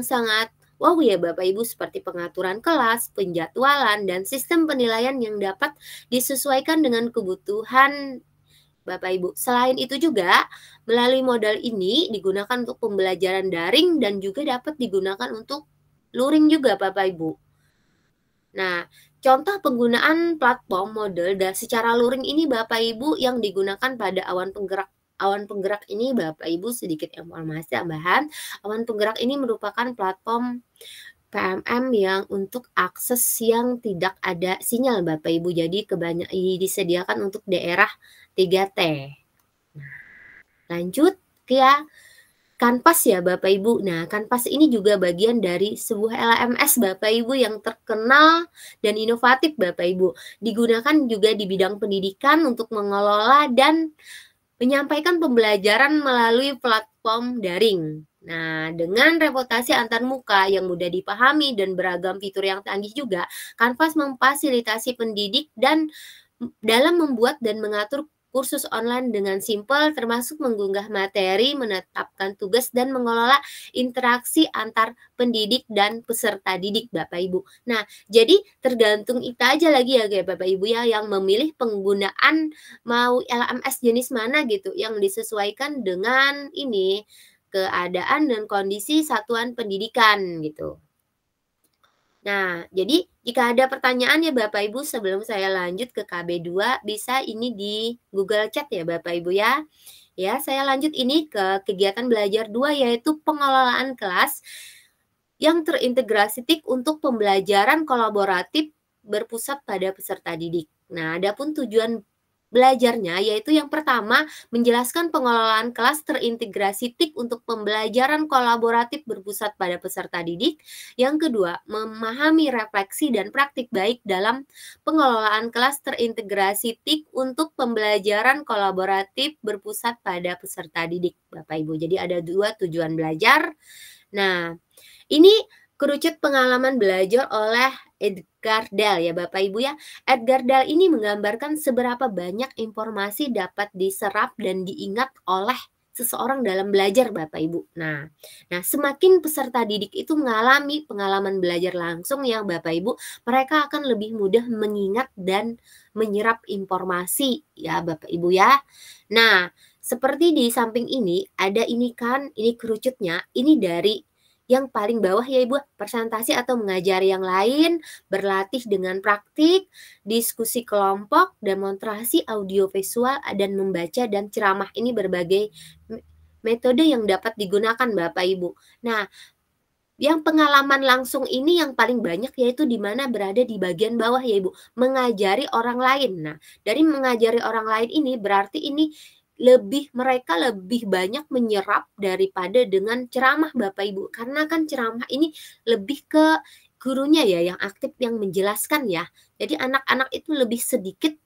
sangat wow ya Bapak Ibu, seperti pengaturan kelas, penjadwalan, dan sistem penilaian yang dapat disesuaikan dengan kebutuhan Bapak Ibu. Selain itu juga, melalui model ini digunakan untuk pembelajaran daring dan juga dapat digunakan untuk luring juga Bapak Ibu. Nah, contoh penggunaan platform model secara luring ini Bapak Ibu yang digunakan pada awan penggerak. Awan penggerak ini Bapak Ibu sedikit informasi tambahan. Awan penggerak ini merupakan platform PMM yang untuk akses yang tidak ada sinyal Bapak Ibu. Jadi disediakan untuk daerah 3T. Nah, lanjut ya. Kanvas ya Bapak Ibu. Nah, Kanvas ini juga bagian dari sebuah LMS Bapak Ibu yang terkenal dan inovatif Bapak Ibu. Digunakan juga di bidang pendidikan untuk mengelola dan menyampaikan pembelajaran melalui platform daring. Nah, dengan reputasi antar muka yang mudah dipahami dan beragam fitur yang canggih juga, Kanvas memfasilitasi pendidik dan dalam membuat dan mengatur kursus online dengan simpel, termasuk mengunggah materi, menetapkan tugas, dan mengelola interaksi antar pendidik dan peserta didik Bapak Ibu. Nah, jadi tergantung kita aja lagi ya Bapak Ibu ya, yang memilih penggunaan mau LMS jenis mana gitu, yang disesuaikan dengan ini keadaan dan kondisi satuan pendidikan gitu. Nah, jadi jika ada pertanyaan ya Bapak Ibu sebelum saya lanjut ke KB2, bisa ini di Google Chat ya Bapak Ibu ya. Ya, saya lanjut ini ke kegiatan belajar 2 yaitu pengelolaan kelas yang terintegrasi TIK untuk pembelajaran kolaboratif berpusat pada peserta didik. Nah, adapun tujuan belajarnya yaitu yang pertama menjelaskan pengelolaan kelas terintegrasi TIK untuk pembelajaran kolaboratif berpusat pada peserta didik. Yang kedua, memahami refleksi dan praktik baik dalam pengelolaan kelas terintegrasi TIK untuk pembelajaran kolaboratif berpusat pada peserta didik Bapak Ibu. Jadi ada 2 tujuan belajar. Nah, ini kerucut pengalaman belajar oleh Edgar Dale ya Bapak Ibu ya. Edgar Dale ini menggambarkan seberapa banyak informasi dapat diserap dan diingat oleh seseorang dalam belajar Bapak Ibu. Nah, semakin peserta didik itu mengalami pengalaman belajar langsung ya Bapak Ibu, mereka akan lebih mudah mengingat dan menyerap informasi ya Bapak Ibu ya. Nah, seperti di samping ini ada ini kerucutnya, ini dari yang paling bawah ya Ibu, presentasi atau mengajari yang lain, berlatih dengan praktik, diskusi kelompok, demonstrasi audio visual, dan membaca dan ceramah. Ini berbagai metode yang dapat digunakan Bapak Ibu. Nah, yang pengalaman langsung ini yang paling banyak yaitu di mana berada di bagian bawah ya Ibu, mengajari orang lain. Nah, dari mengajari orang lain ini berarti ini mereka lebih banyak menyerap daripada dengan ceramah Bapak Ibu. Karena kan ceramah ini lebih ke gurunya ya yang aktif yang menjelaskan ya. Jadi anak-anak itu lebih sedikit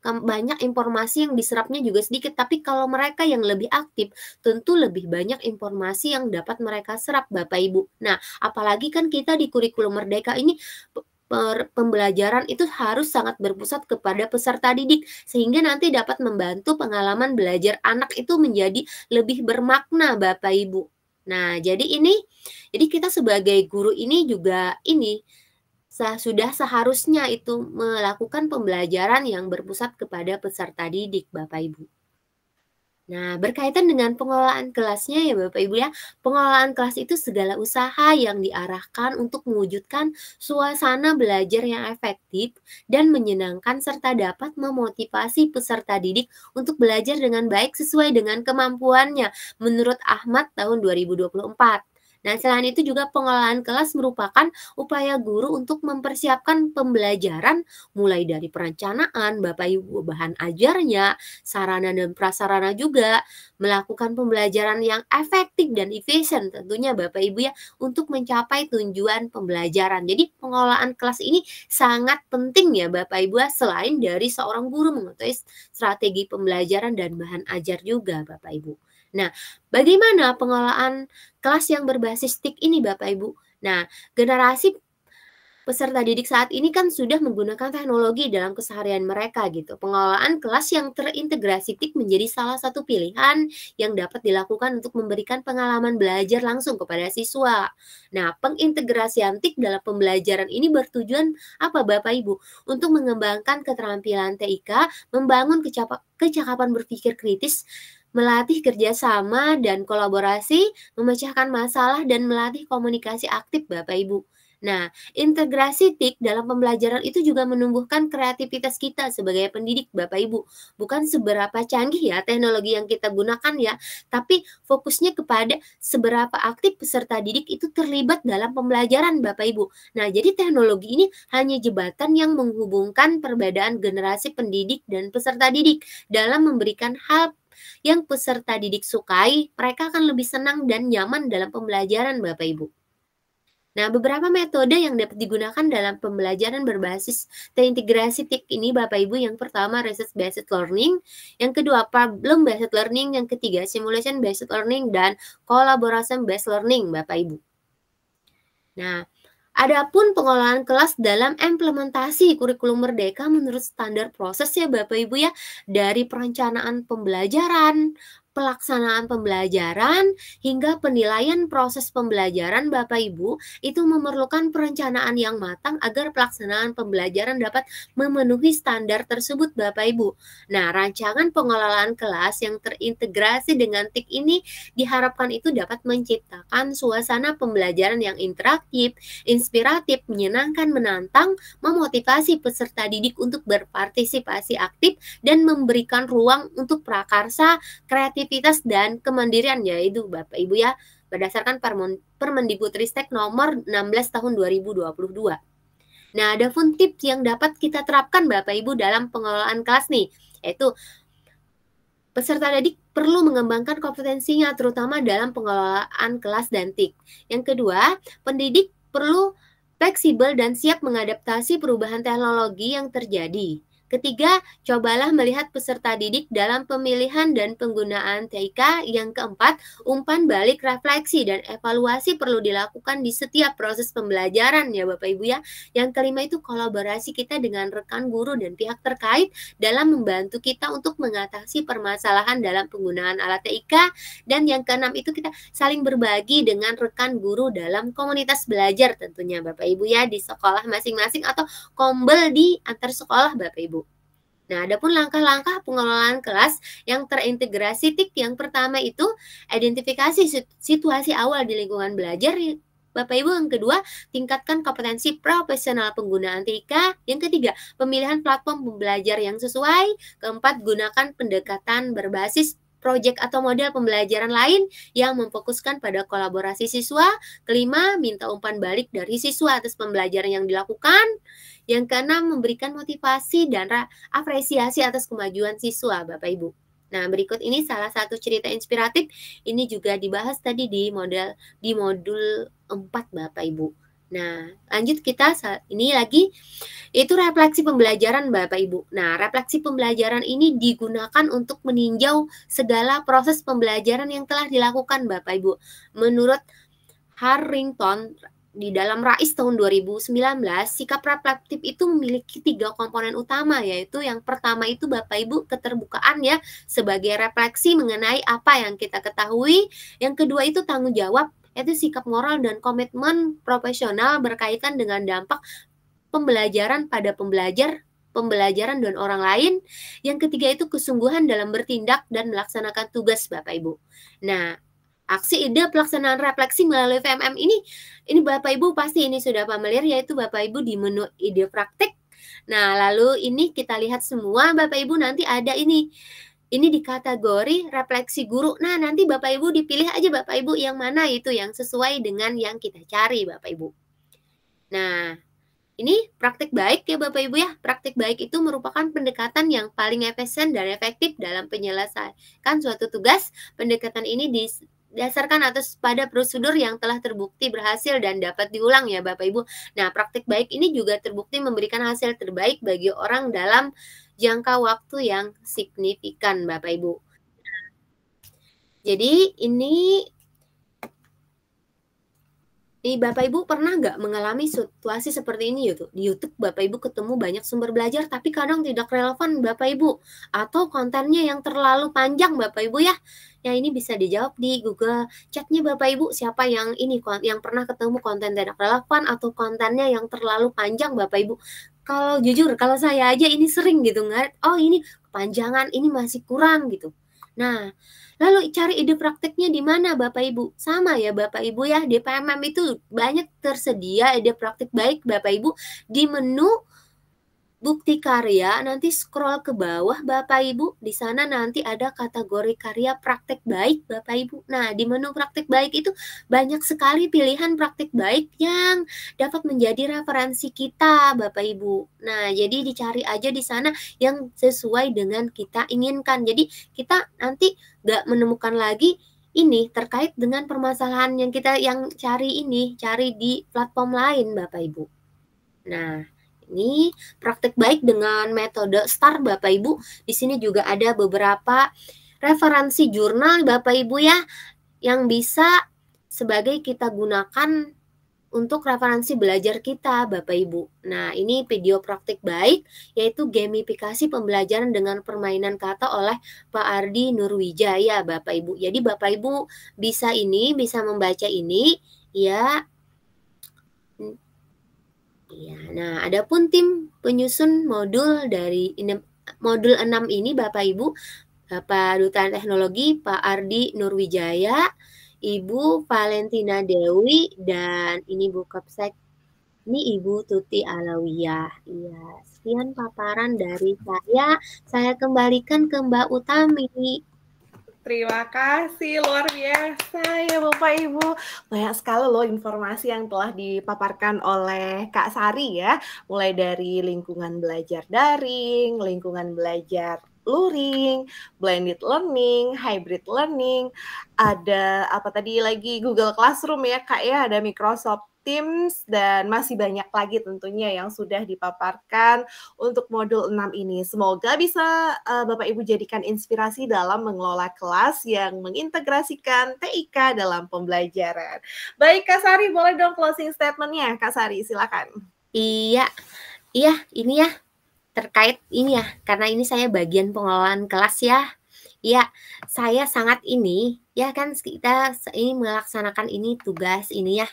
banyak informasi yang diserapnya juga sedikit. Tapi kalau mereka yang lebih aktif tentu lebih banyak informasi yang dapat mereka serap Bapak Ibu. Nah, apalagi kan kita di kurikulum Merdeka ini pembelajaran itu harus sangat berpusat kepada peserta didik sehingga nanti dapat membantu pengalaman belajar anak itu menjadi lebih bermakna Bapak Ibu. Nah, jadi kita sebagai guru ini juga sudah seharusnya itu melakukan pembelajaran yang berpusat kepada peserta didik Bapak Ibu. Nah, berkaitan dengan pengelolaan kelasnya ya Bapak Ibu ya, pengelolaan kelas itu segala usaha yang diarahkan untuk mewujudkan suasana belajar yang efektif dan menyenangkan serta dapat memotivasi peserta didik untuk belajar dengan baik sesuai dengan kemampuannya menurut Ahmad tahun 2024. Nah, selain itu juga pengelolaan kelas merupakan upaya guru untuk mempersiapkan pembelajaran mulai dari perencanaan, Bapak Ibu, bahan ajarnya, sarana dan prasarana juga, melakukan pembelajaran yang efektif dan efisien tentunya Bapak Ibu ya, untuk mencapai tujuan pembelajaran. Jadi pengelolaan kelas ini sangat penting ya Bapak Ibu ya, selain dari seorang guru mengetahui strategi pembelajaran dan bahan ajar juga Bapak Ibu. Nah, bagaimana pengelolaan kelas yang berbasis TIK ini Bapak Ibu? Nah, generasi peserta didik saat ini kan sudah menggunakan teknologi dalam keseharian mereka gitu. Pengelolaan kelas yang terintegrasi TIK menjadi salah satu pilihan yang dapat dilakukan untuk memberikan pengalaman belajar langsung kepada siswa. Nah, pengintegrasian TIK dalam pembelajaran ini bertujuan apa Bapak Ibu? Untuk mengembangkan keterampilan TIK, membangun kecakapan berpikir kritis, melatih kerjasama dan kolaborasi, memecahkan masalah, dan melatih komunikasi aktif Bapak Ibu. Nah, integrasi TIK dalam pembelajaran itu juga menumbuhkan kreativitas kita sebagai pendidik Bapak Ibu. Bukan seberapa canggih ya teknologi yang kita gunakan ya, tapi fokusnya kepada seberapa aktif peserta didik itu terlibat dalam pembelajaran Bapak Ibu. Nah, jadi teknologi ini hanya jembatan yang menghubungkan perbedaan generasi pendidik dan peserta didik dalam memberikan hal yang peserta didik sukai, mereka akan lebih senang dan nyaman dalam pembelajaran Bapak Ibu. Nah, beberapa metode yang dapat digunakan dalam pembelajaran berbasis terintegrasi TIK ini Bapak Ibu, yang pertama research based learning, yang kedua problem based learning, yang ketiga simulation based learning, dan collaboration based learning Bapak Ibu. Nah, adapun pengelolaan kelas dalam implementasi kurikulum Merdeka menurut standar proses ya Bapak Ibu ya, dari perencanaan pembelajaran, pelaksanaan pembelajaran, hingga penilaian proses pembelajaran Bapak Ibu, itu memerlukan perencanaan yang matang agar pelaksanaan pembelajaran dapat memenuhi standar tersebut Bapak Ibu. Nah, rancangan pengelolaan kelas yang terintegrasi dengan TIK ini diharapkan itu dapat menciptakan suasana pembelajaran yang interaktif, inspiratif, menyenangkan, menantang, memotivasi peserta didik untuk berpartisipasi aktif, dan memberikan ruang untuk prakarsa, kreativitas, dan kemandirian yaitu Bapak Ibu ya, berdasarkan Permendikbudristek nomor 16 tahun 2022. Nah, ada pun tips yang dapat kita terapkan Bapak Ibu dalam pengelolaan kelas nih, yaitu peserta didik perlu mengembangkan kompetensinya terutama dalam pengelolaan kelas dan TIK. Yang kedua, pendidik perlu fleksibel dan siap mengadaptasi perubahan teknologi yang terjadi. Ketiga, cobalah melihat peserta didik dalam pemilihan dan penggunaan TIK. Yang keempat, umpan balik, refleksi, dan evaluasi perlu dilakukan di setiap proses pembelajaran ya Bapak Ibu ya. Yang kelima itu kolaborasi kita dengan rekan guru dan pihak terkait dalam membantu kita untuk mengatasi permasalahan dalam penggunaan alat TIK. Dan yang keenam itu kita saling berbagi dengan rekan guru dalam komunitas belajar tentunya Bapak Ibu ya, di sekolah masing-masing atau kombel di antar sekolah Bapak Ibu. Nah, adapun langkah-langkah pengelolaan kelas yang terintegrasi TIK, yang pertama itu identifikasi situasi awal di lingkungan belajar Bapak Ibu. Yang kedua, tingkatkan kompetensi profesional penggunaan TIK. Yang ketiga, pemilihan platform pembelajar yang sesuai. Keempat, gunakan pendekatan berbasis proyek atau model pembelajaran lain yang memfokuskan pada kolaborasi siswa. Kelima, minta umpan balik dari siswa atas pembelajaran yang dilakukan. Yang keenam, memberikan motivasi dan apresiasi atas kemajuan siswa Bapak Ibu. Nah, berikut ini salah satu cerita inspiratif. Ini juga dibahas tadi di modul 4 Bapak Ibu. Nah, lanjut kita saat ini lagi, itu refleksi pembelajaran Bapak Ibu. Nah, refleksi pembelajaran ini digunakan untuk meninjau segala proses pembelajaran yang telah dilakukan Bapak Ibu. Menurut Harrington, di dalam RAIS tahun 2019, sikap reflektif itu memiliki 3 komponen utama, yaitu yang pertama itu Bapak Ibu keterbukaan ya, sebagai refleksi mengenai apa yang kita ketahui. Yang kedua itu tanggung jawab, yaitu sikap moral dan komitmen profesional berkaitan dengan dampak pembelajaran pada pembelajar pembelajaran dan orang lain. Yang ketiga itu kesungguhan dalam bertindak dan melaksanakan tugas Bapak Ibu. Nah, aksi ide pelaksanaan refleksi melalui VMM ini Bapak Ibu pasti ini sudah familiar, yaitu Bapak Ibu di menu ide praktik. Nah, lalu ini kita lihat semua Bapak Ibu nanti ada ini di kategori refleksi guru. Nah, nanti Bapak Ibu dipilih aja Bapak Ibu yang mana itu yang sesuai dengan yang kita cari Bapak Ibu. Nah, ini praktik baik ya Bapak Ibu ya. Praktik baik itu merupakan pendekatan yang paling efisien dan efektif dalam penyelesaian suatu tugas. Pendekatan ini didasarkan atas pada prosedur yang telah terbukti berhasil dan dapat diulang ya Bapak Ibu. Nah, praktik baik ini juga terbukti memberikan hasil terbaik bagi orang dalam jangka waktu yang signifikan Bapak Ibu. Jadi ini Bapak Ibu pernah nggak mengalami situasi seperti ini gitu? Di YouTube Bapak Ibu ketemu banyak sumber belajar tapi kadang tidak relevan Bapak Ibu. Atau kontennya yang terlalu panjang Bapak Ibu ya. Ya ini bisa dijawab di Google Chat-nya Bapak Ibu. Siapa yang yang pernah ketemu konten tidak relevan atau kontennya yang terlalu panjang Bapak Ibu. Kalau jujur, kalau saya aja ini sering gitu nggak. Oh ini kepanjangan, ini masih kurang gitu. Nah, lalu cari ide prakteknya di mana Bapak Ibu? Sama ya Bapak Ibu ya, di PMM itu banyak tersedia ide praktik baik Bapak Ibu di menu bukti karya, nanti scroll ke bawah Bapak Ibu, di sana nanti ada kategori karya praktek baik Bapak Ibu. Nah, di menu praktek baik itu banyak sekali pilihan praktek baik yang dapat menjadi referensi kita Bapak Ibu. Nah, jadi dicari aja di sana yang sesuai dengan kita inginkan. Jadi kita nanti nggak menemukan lagi ini terkait dengan permasalahan yang kita cari di platform lain Bapak Ibu. Nah, ini praktek baik dengan metode STAR Bapak Ibu. Di sini juga ada beberapa referensi jurnal Bapak Ibu ya yang bisa sebagai kita gunakan untuk referensi belajar kita Bapak Ibu. Nah, ini video praktik baik yaitu gamifikasi pembelajaran dengan permainan kata oleh Pak Ardi Nurwijaya Bapak Ibu. Jadi Bapak Ibu bisa membaca ini ya. Ya, nah adapun tim penyusun modul dari modul 6 ini Bapak Ibu, Bapak Duta Teknologi Pak Ardi Nurwijaya, Ibu Valentina Dewi, dan ini Bu Kapsek, ini Ibu Tuti Alawiyah. Iya, sekian paparan dari saya kembalikan ke Mbak Utami. Terima kasih, luar biasa ya Bapak Ibu. Banyak sekali loh informasi yang telah dipaparkan oleh Kak Sari ya. Mulai dari lingkungan belajar daring, lingkungan belajar luring, blended learning, hybrid learning, ada apa tadi lagi Google Classroom ya Kak ya, ada Microsoft Teams, dan masih banyak lagi tentunya yang sudah dipaparkan untuk modul 6 ini. Semoga bisa Bapak Ibu jadikan inspirasi dalam mengelola kelas yang mengintegrasikan TIK dalam pembelajaran. Baik Kak Sari, boleh dong closing statement-nya Kak Sari, silakan. Iya ini ya terkait ini ya, karena ini saya bagian pengelolaan kelas ya. Ya, saya sangat ini ya kan kita ini melaksanakan ini tugas ini ya.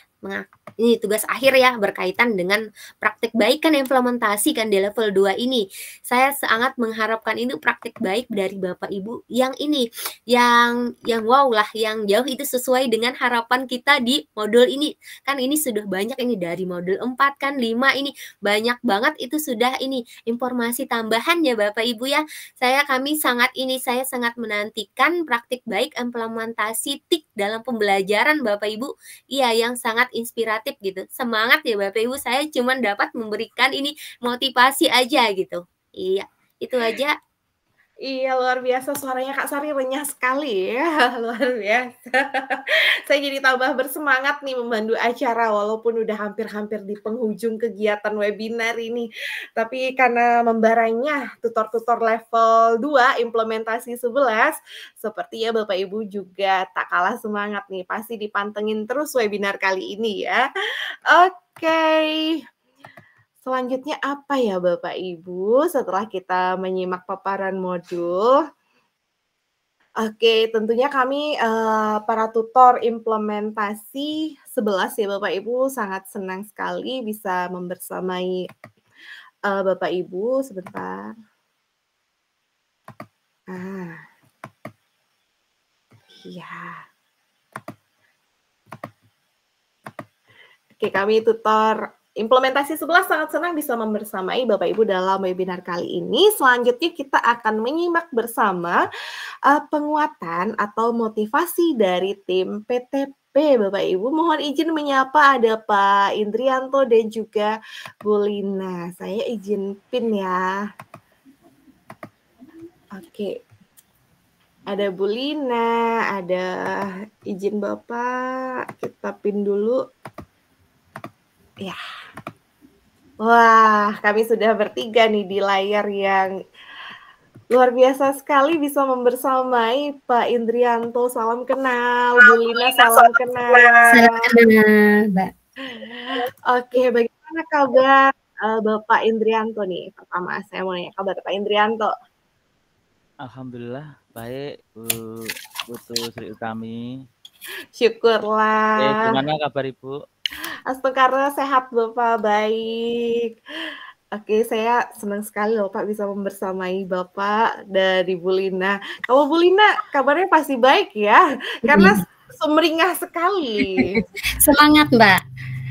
Ini tugas akhir ya berkaitan dengan praktik baik kan implementasi kan di level 2 ini. Saya sangat mengharapkan ini praktik baik dari Bapak Ibu yang ini yang wow lah, yang jauh itu sesuai dengan harapan kita di modul ini. Kan ini sudah banyak ini dari modul 4 kan 5 ini banyak banget itu sudah ini informasi tambahan ya Bapak Ibu ya. Saya sangat menantikan praktik baik implementasi TIK dalam pembelajaran Bapak Ibu. Iya yang sangat inspiratif gitu. Semangat ya Bapak Ibu, saya cuma dapat memberikan ini motivasi aja gitu. Iya, itu aja. Iya, luar biasa suaranya Kak Sari renyah sekali ya, luar biasa. Saya jadi tambah bersemangat nih membantu acara walaupun udah hampir-hampir di penghujung kegiatan webinar ini. Tapi karena membaranya tutor-tutor level 2 implementasi 11, sepertinya Bapak Ibu juga tak kalah semangat nih, pasti dipantengin terus webinar kali ini ya. Oke. Selanjutnya apa ya Bapak Ibu setelah kita menyimak paparan modul? Oke, tentunya kami para tutor implementasi 11 ya Bapak Ibu sangat senang sekali bisa membersamai Bapak Ibu sebentar. Iya. Oke, kami tutor implementasi 11 sangat senang bisa membersamai Bapak Ibu dalam webinar kali ini. Selanjutnya kita akan menyimak bersama penguatan atau motivasi dari tim PTP Bapak Ibu. Mohon izin menyapa ada Pak Indrianto dan juga Bu Lina. Saya izin pin ya. Oke. Ada Bu Lina, ada izin Bapak, kita pin dulu. Ya. Wah, kami sudah bertiga nih di layar yang luar biasa sekali bisa membersamai Pak Indrianto. Salam kenal, Bu Lina salam kenal. Salam kenal, Mbak. Oke, bagaimana kabar Bapak Indrianto nih? Pertama saya mau nanya kabar Pak Indrianto. Alhamdulillah baik Bu Putu Sri Utami. Syukurlah. Gimana kabar Ibu? Astagfirullah, sehat Bapak, baik. Oke, saya senang sekali loh Pak bisa membersamai Bapak dari Bu Lina. Kalau Bu Lina kabarnya pasti baik ya, karena sumringah sekali. Semangat Mbak.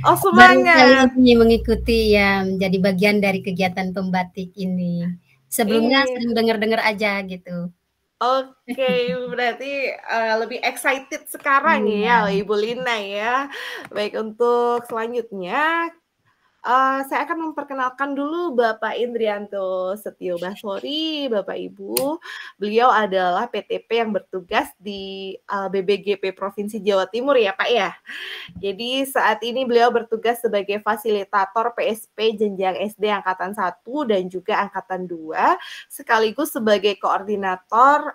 Oh semangat. Baru kali ini mengikuti ya menjadi bagian dari kegiatan pembatik ini. Sebelumnya sering dengar-dengar aja gitu. Oke, berarti lebih excited sekarang ya Ibu Lina ya. Baik, untuk selanjutnya saya akan memperkenalkan dulu Bapak Indrianto Setio Basori, Bapak Ibu. Beliau adalah PTP yang bertugas di BBGP Provinsi Jawa Timur ya Pak ya. Jadi saat ini beliau bertugas sebagai fasilitator PSP jenjang SD Angkatan 1 dan juga Angkatan 2, sekaligus sebagai koordinator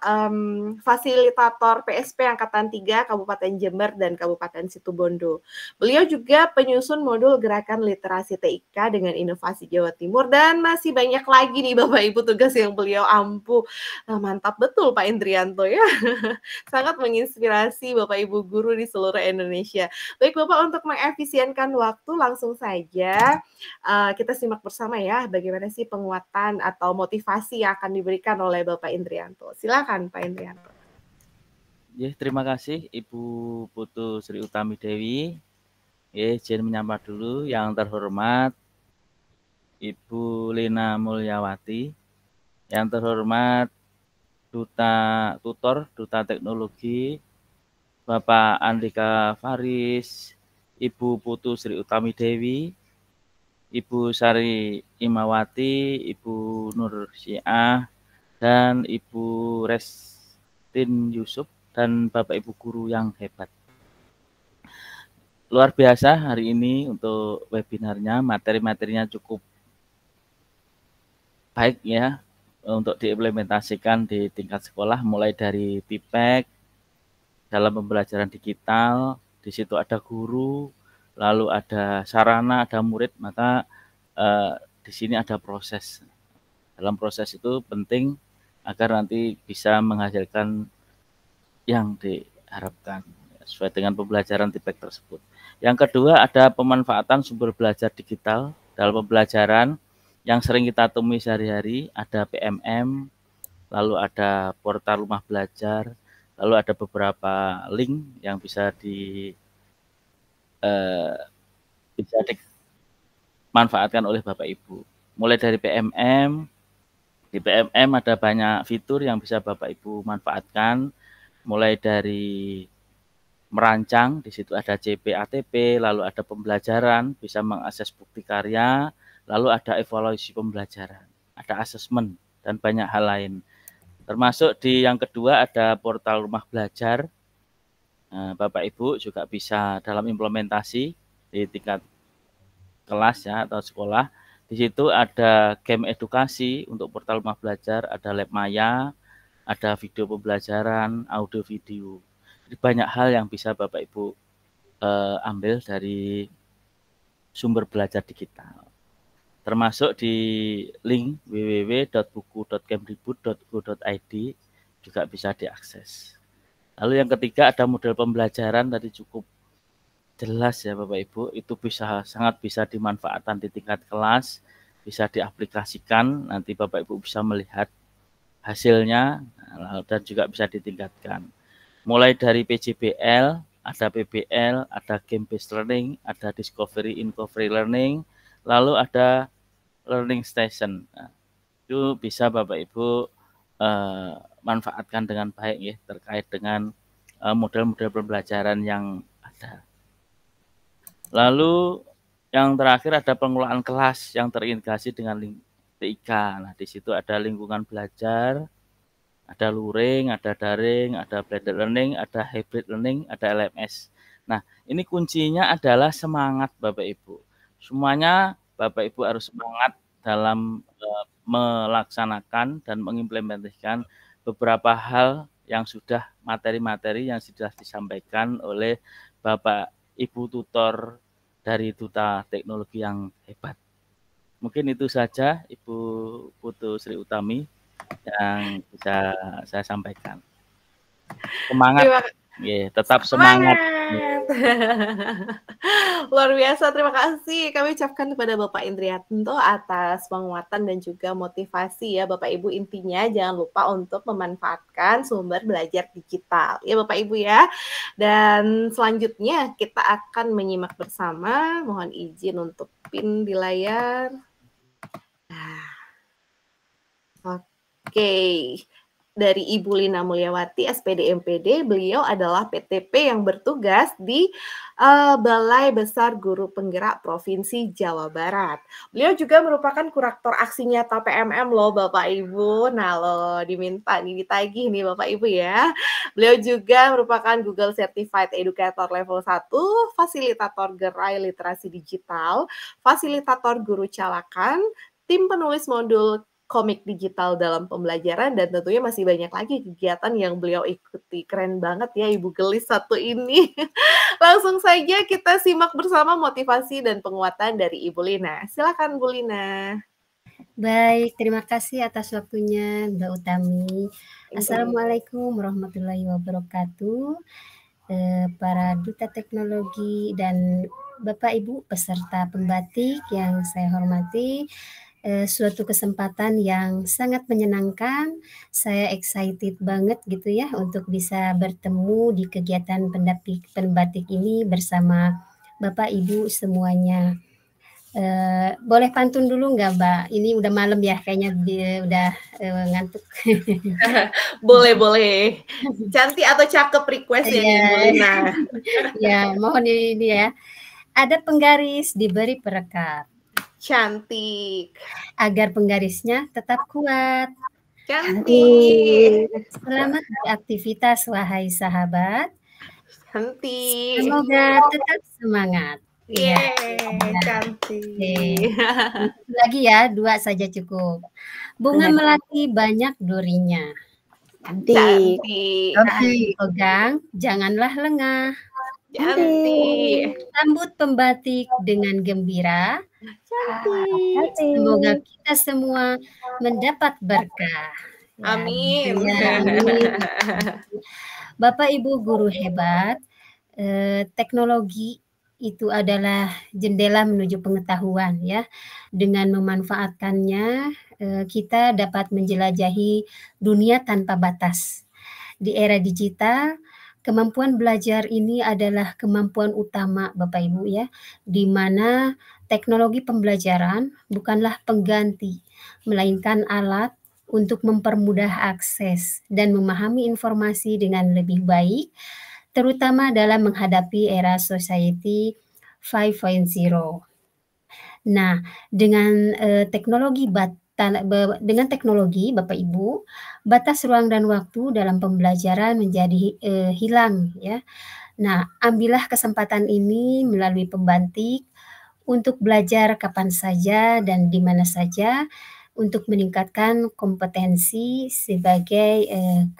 fasilitator PSP Angkatan 3 Kabupaten Jember dan Kabupaten Situbondo. Beliau juga penyusun modul gerakan literasi TIK dengan inovasi Jawa Timur dan masih banyak lagi nih Bapak Ibu tugas yang beliau ampuh. Nah, mantap betul Pak Indrianto ya. Sangat menginspirasi Bapak Ibu guru di seluruh Indonesia. Baik Bapak, untuk mengefisienkan waktu langsung saja kita simak bersama ya bagaimana sih penguatan atau motivasi yang akan diberikan oleh Bapak Indrianto. Silakan Pak Indrianto. Ya, terima kasih Ibu Putu Sri Utami Dewi. Izin menyapa dulu yang terhormat Ibu Lina Mulyawati, yang terhormat Duta Teknologi Bapak Andika Faris, Ibu Putu Sri Utami Dewi, Ibu Sari Imawati, Ibu Nur Syiah, dan Ibu Restin Yusuf, dan Bapak Ibu guru yang hebat. Luar biasa hari ini untuk webinarnya, materi-materinya cukup baik ya untuk diimplementasikan di tingkat sekolah, mulai dari TIPEK, dalam pembelajaran digital, di situ ada guru, lalu ada sarana, ada murid, maka di sini ada proses. Dalam proses itu penting agar nanti bisa menghasilkan yang diharapkan sesuai dengan pembelajaran TIPEK tersebut. Yang kedua, ada pemanfaatan sumber belajar digital dalam pembelajaran yang sering kita temui sehari-hari, ada PMM, lalu ada portal rumah belajar, lalu ada beberapa link yang bisa dimanfaatkan oleh Bapak Ibu. Mulai dari PMM, di PMM ada banyak fitur yang bisa Bapak Ibu manfaatkan, mulai dari merancang, di situ ada CP/ATP, lalu ada pembelajaran, bisa mengakses bukti karya, lalu ada evaluasi pembelajaran, ada asesmen, dan banyak hal lain. Termasuk di yang kedua ada portal rumah belajar. Bapak Ibu juga bisa dalam implementasi di tingkat kelas ya atau sekolah. Di situ ada game edukasi untuk portal rumah belajar, ada lab maya, ada video pembelajaran, audio video. Jadi banyak hal yang bisa Bapak Ibu ambil dari sumber belajar digital. Termasuk di link www.buku.kemdikbud.go.id juga bisa diakses. Lalu yang ketiga ada model pembelajaran, tadi cukup jelas ya Bapak Ibu, itu sangat bisa dimanfaatkan di tingkat kelas, bisa diaplikasikan, nanti Bapak Ibu bisa melihat hasilnya dan juga bisa ditingkatkan. Mulai dari PJBL, ada PBL, ada game based learning, ada discovery learning, lalu ada learning station. Nah, itu bisa Bapak Ibu manfaatkan dengan baik ya, terkait dengan model-model pembelajaran yang ada. Lalu yang terakhir ada pengelolaan kelas yang terintegrasi dengan TIK. Nah, di situ ada lingkungan belajar, ada luring, ada daring, ada blended learning, ada hybrid learning, ada LMS. Nah, ini kuncinya adalah semangat Bapak Ibu. Semuanya Bapak Ibu harus semangat dalam melaksanakan dan mengimplementasikan beberapa hal yang sudah materi-materi yang sudah disampaikan oleh Bapak Ibu tutor dari Duta Teknologi yang hebat. Mungkin itu saja Ibu Putu Sri Utami yang bisa saya sampaikan. Semangat, tetap semangat. Luar biasa, terima kasih kami ucapkan kepada Bapak Indrianto atas penguatan dan juga motivasi ya Bapak Ibu. Intinya jangan lupa untuk memanfaatkan sumber belajar digital ya Bapak Ibu ya. Dan selanjutnya kita akan menyimak bersama, mohon izin untuk pin di layar. Oke. Dari Ibu Lina Mulyawati, SPD MPD, beliau adalah PTP yang bertugas di Balai Besar Guru Penggerak Provinsi Jawa Barat. Beliau juga merupakan kurator aksi nyata PMM loh Bapak Ibu. Nah loh diminta nih ditagih nih Bapak Ibu ya. Beliau juga merupakan Google Certified Educator Level 1, fasilitator gerai literasi digital, fasilitator guru calakan, tim penulis modul komik digital dalam pembelajaran, dan tentunya masih banyak lagi kegiatan yang beliau ikuti. Keren banget ya Ibu Gelis satu ini. Langsung saja kita simak bersama motivasi dan penguatan dari Ibu Lina. Silakan Bu Lina. Baik, terima kasih atas waktunya Mbak Utami. Assalamualaikum warahmatullahi wabarakatuh. Para Duta Teknologi dan Bapak Ibu peserta pembatik yang saya hormati, suatu kesempatan yang sangat menyenangkan. Saya excited banget gitu ya untuk bisa bertemu di kegiatan pembatik ini bersama Bapak Ibu semuanya. Boleh pantun dulu nggak Mbak? Ini udah malam ya, kayaknya udah ngantuk. Boleh. Cantik atau cakep request ya Bu Lina. Ya, mohon ini ya. Ada penggaris diberi perekat. Cantik. Agar penggarisnya tetap kuat. Cantik. Selamat beraktivitas wahai sahabat. Cantik. Semoga tetap semangat. Cantik. Lagi ya, 2 saja cukup. Bunga melati banyak durinya. Cantik. Pegang, janganlah lengah. Cantik. Sambut pembatik dengan gembira. Cantik. Semoga kita semua mendapat berkah. Amin. Amin. Bapak Ibu guru hebat, teknologi itu adalah jendela menuju pengetahuan ya. Dengan memanfaatkannya, kita dapat menjelajahi dunia tanpa batas. Di era digital, kemampuan belajar ini adalah kemampuan utama Bapak Ibu ya, di mana teknologi pembelajaran bukanlah pengganti, melainkan alat untuk mempermudah akses dan memahami informasi dengan lebih baik, terutama dalam menghadapi era society 5.0. Nah, dengan teknologi Bapak Ibu, batas ruang dan waktu dalam pembelajaran menjadi hilang ya. Nah, ambillah kesempatan ini melalui pembatik untuk belajar kapan saja dan di mana saja untuk meningkatkan kompetensi sebagai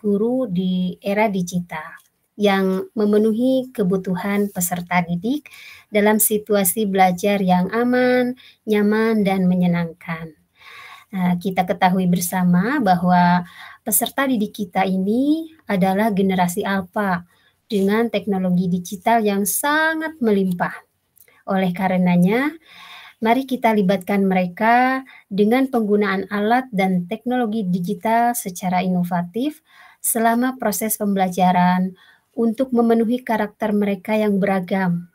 guru di era digital yang memenuhi kebutuhan peserta didik dalam situasi belajar yang aman, nyaman, dan menyenangkan. Nah, kita ketahui bersama bahwa peserta didik kita ini adalah generasi alfa dengan teknologi digital yang sangat melimpah. Oleh karenanya, Mari kita libatkan mereka dengan penggunaan alat dan teknologi digital secara inovatif selama proses pembelajaran untuk memenuhi karakter mereka yang beragam.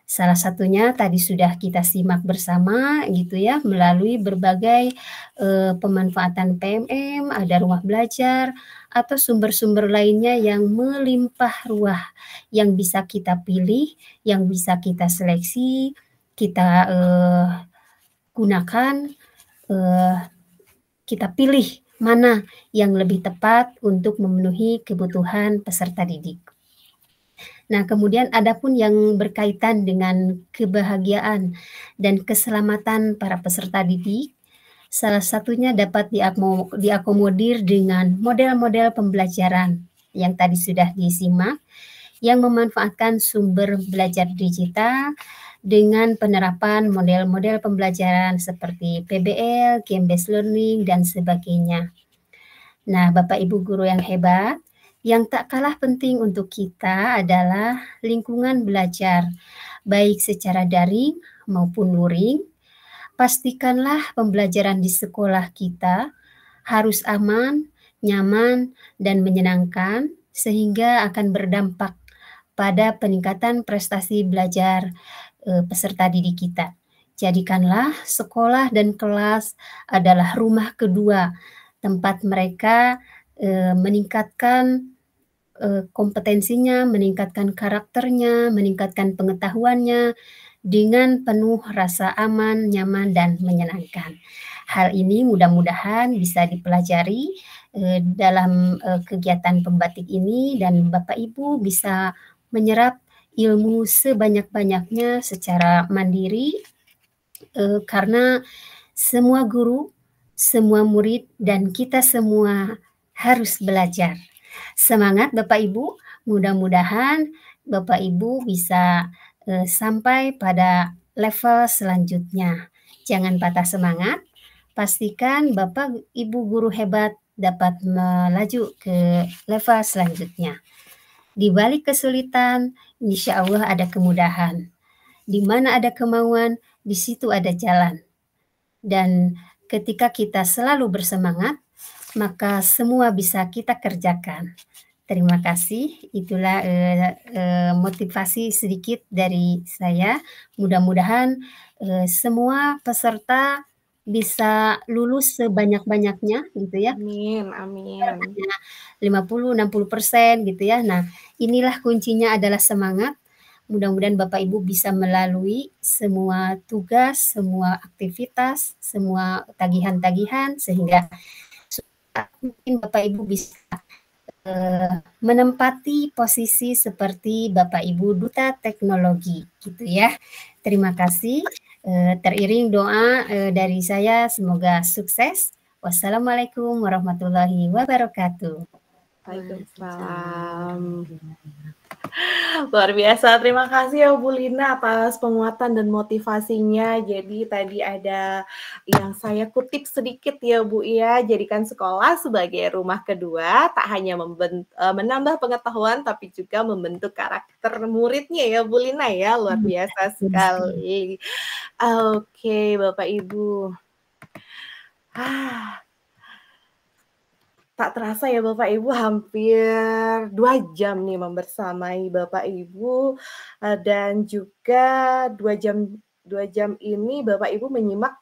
Salah satunya tadi sudah kita simak bersama gitu ya, melalui berbagai pemanfaatan PMM, ada rumah belajar atau sumber-sumber lainnya yang melimpah ruah, yang bisa kita pilih, yang bisa kita seleksi, kita gunakan, kita pilih mana yang lebih tepat untuk memenuhi kebutuhan peserta didik. Nah, kemudian adapun yang berkaitan dengan kebahagiaan dan keselamatan para peserta didik, salah satunya dapat diakomodir dengan model-model pembelajaran yang tadi sudah disimak, yang memanfaatkan sumber belajar digital dengan penerapan model-model pembelajaran seperti PBL, game-based learning, dan sebagainya. Nah, Bapak Ibu guru yang hebat, yang tak kalah penting untuk kita adalah lingkungan belajar, baik secara daring maupun luring. Pastikanlah pembelajaran di sekolah kita harus aman, nyaman, dan menyenangkan, sehingga akan berdampak pada peningkatan prestasi belajar peserta didik kita. Jadikanlah sekolah dan kelas adalah rumah kedua, tempat mereka meningkatkan kompetensinya, meningkatkan karakternya, meningkatkan pengetahuannya dengan penuh rasa aman, nyaman, dan menyenangkan. Hal ini mudah-mudahan bisa dipelajari dalam kegiatan pembatik ini, dan Bapak Ibu bisa menyerap ilmu sebanyak-banyaknya secara mandiri, karena semua guru, semua murid, dan kita semua harus belajar. Semangat Bapak Ibu, mudah-mudahan Bapak Ibu bisa sampai pada level selanjutnya. Jangan patah semangat, pastikan Bapak Ibu guru hebat dapat melaju ke level selanjutnya. Di balik kesulitan, insya Allah ada kemudahan. Di mana ada kemauan, di situ ada jalan. Dan ketika kita selalu bersemangat, maka semua bisa kita kerjakan. Terima kasih, itulah motivasi sedikit dari saya. Mudah-mudahan semua peserta bisa lulus sebanyak-banyaknya gitu ya. Amin, amin. 50-60% gitu ya. Nah, inilah kuncinya adalah semangat. Mudah-mudahan Bapak Ibu bisa melalui semua tugas, semua aktivitas, semua tagihan-tagihan, sehingga mungkin Bapak Ibu bisa menempati posisi seperti Bapak Ibu Duta Teknologi gitu ya. Terima kasih. Teriring doa dari saya, semoga sukses. Wassalamualaikum warahmatullahi wabarakatuh. Waalaikumsalam. Luar biasa, terima kasih ya Bu Lina atas penguatan dan motivasinya. Jadi tadi ada yang saya kutip sedikit ya Bu ya, jadikan sekolah sebagai rumah kedua, tak hanya menambah pengetahuan tapi juga membentuk karakter muridnya ya Bu Lina ya, luar biasa sekali. Oke Bapak Ibu. Tak terasa ya Bapak Ibu, hampir 2 jam nih membersamai Bapak Ibu, dan juga 2 jam ini Bapak Ibu menyimak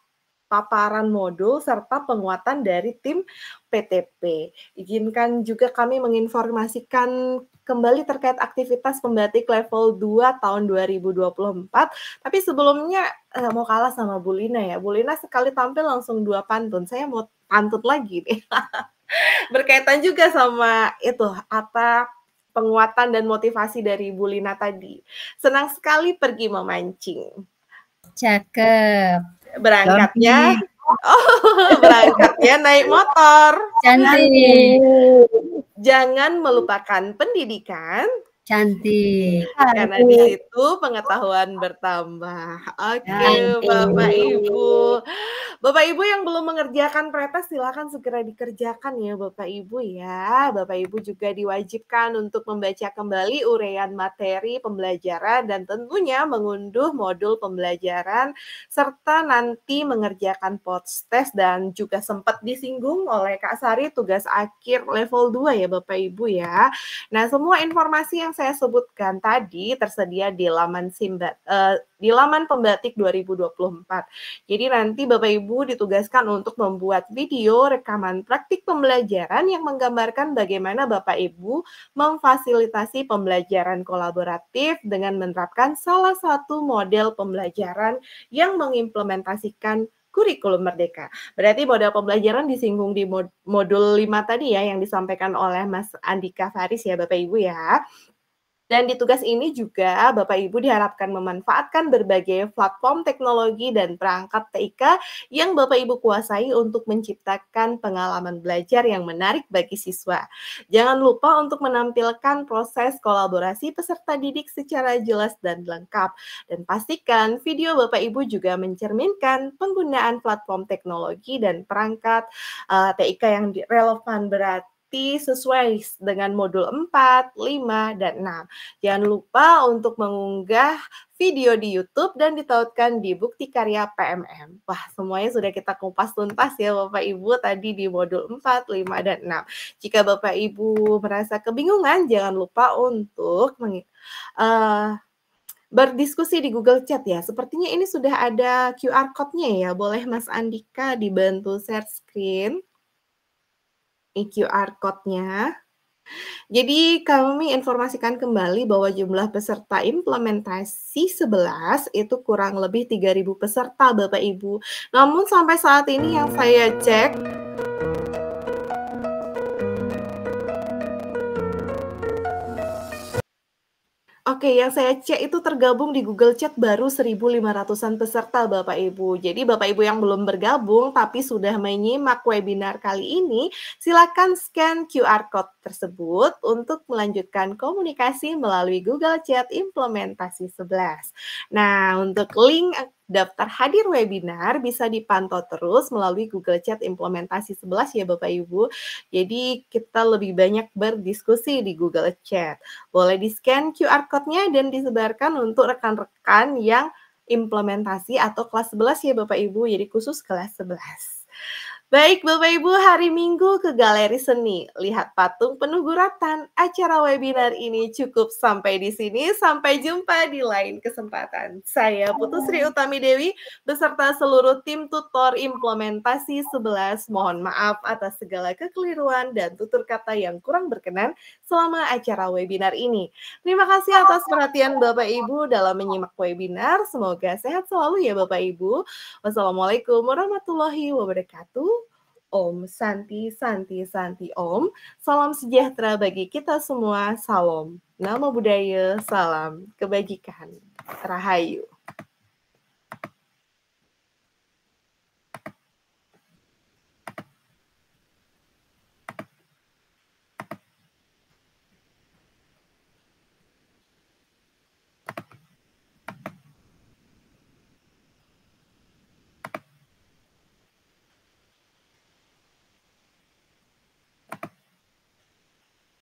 paparan modul serta penguatan dari tim PTP. Izinkan juga kami menginformasikan kembali terkait aktivitas pembatik level 2 tahun 2024. Tapi sebelumnya mau kalah sama Bu Lina ya. Bu Lina sekali tampil langsung 2 pantun. Saya mau pantun lagi nih. Berkaitan juga sama itu, apa penguatan dan motivasi dari Bu Lina tadi. Senang sekali pergi memancing. Cakep. Berangkatnya berangkatnya naik motor. Cantik. Jangan melupakan pendidikan. Cantik. Karena di situ pengetahuan bertambah. Oke, Bapak Ibu. Bapak Ibu yang belum mengerjakan pretest silakan segera dikerjakan ya Bapak Ibu ya. Bapak Ibu juga diwajibkan untuk membaca kembali uraian materi pembelajaran dan tentunya mengunduh modul pembelajaran serta nanti mengerjakan post-test dan juga sempat disinggung oleh Kak Sari tugas akhir level 2 ya Bapak Ibu ya. Nah, semua informasi yang saya sebutkan tadi tersedia di laman di laman Pembatik 2024. Jadi nanti Bapak Ibu ditugaskan untuk membuat video rekaman praktik pembelajaran yang menggambarkan bagaimana Bapak Ibu memfasilitasi pembelajaran kolaboratif dengan menerapkan salah satu model pembelajaran yang mengimplementasikan kurikulum merdeka. Berarti model pembelajaran disinggung di modul 5 tadi ya yang disampaikan oleh Mas Andika Faris ya Bapak Ibu ya. Dan di tugas ini juga Bapak Ibu diharapkan memanfaatkan berbagai platform teknologi dan perangkat TIK yang Bapak Ibu kuasai untuk menciptakan pengalaman belajar yang menarik bagi siswa. Jangan lupa untuk menampilkan proses kolaborasi peserta didik secara jelas dan lengkap. Dan pastikan video Bapak Ibu juga mencerminkan penggunaan platform teknologi dan perangkat TIK yang relevan berarti sesuai dengan modul 4, 5, dan 6. Jangan lupa untuk mengunggah video di YouTube dan ditautkan di Bukti Karya PMM. Wah, semuanya sudah kita kupas tuntas ya Bapak Ibu tadi di modul 4, 5, dan 6. Jika Bapak Ibu merasa kebingungan, jangan lupa untuk berdiskusi di Google Chat ya. Sepertinya ini sudah ada QR code-nya ya. Boleh Mas Andika dibantu share screen QR code-nya. Jadi kami informasikan kembali bahwa jumlah peserta implementasi 11 itu kurang lebih 3.000 peserta Bapak Ibu. Namun sampai saat ini yang saya cek Oke, yang saya cek itu tergabung di Google Chat baru 1.500-an peserta Bapak Ibu. Jadi Bapak Ibu yang belum bergabung tapi sudah menyimak webinar kali ini, silakan scan QR Code tersebut untuk melanjutkan komunikasi melalui Google Chat implementasi 11. Nah, untuk link daftar hadir webinar bisa dipantau terus melalui Google Chat implementasi 11 ya Bapak Ibu. Jadi kita lebih banyak berdiskusi di Google Chat. Boleh di-scan QR code-nya dan disebarkan untuk rekan-rekan yang implementasi atau kelas 11 ya Bapak Ibu. Jadi khusus kelas 11. Baik Bapak Ibu, hari Minggu ke Galeri Seni. Lihat patung penuh guratan. Acara webinar ini cukup sampai di sini. Sampai jumpa di lain kesempatan. Saya Putusri Utami Dewi beserta seluruh tim tutor implementasi 11. Mohon maaf atas segala kekeliruan dan tutur kata yang kurang berkenan selama acara webinar ini. Terima kasih atas perhatian Bapak Ibu dalam menyimak webinar. Semoga sehat selalu ya Bapak Ibu. Wassalamualaikum warahmatullahi wabarakatuh. Om Santi Santi Santi Om. Salam sejahtera bagi kita semua. Salam. Namo Buddhaya, salam kebajikan. Rahayu.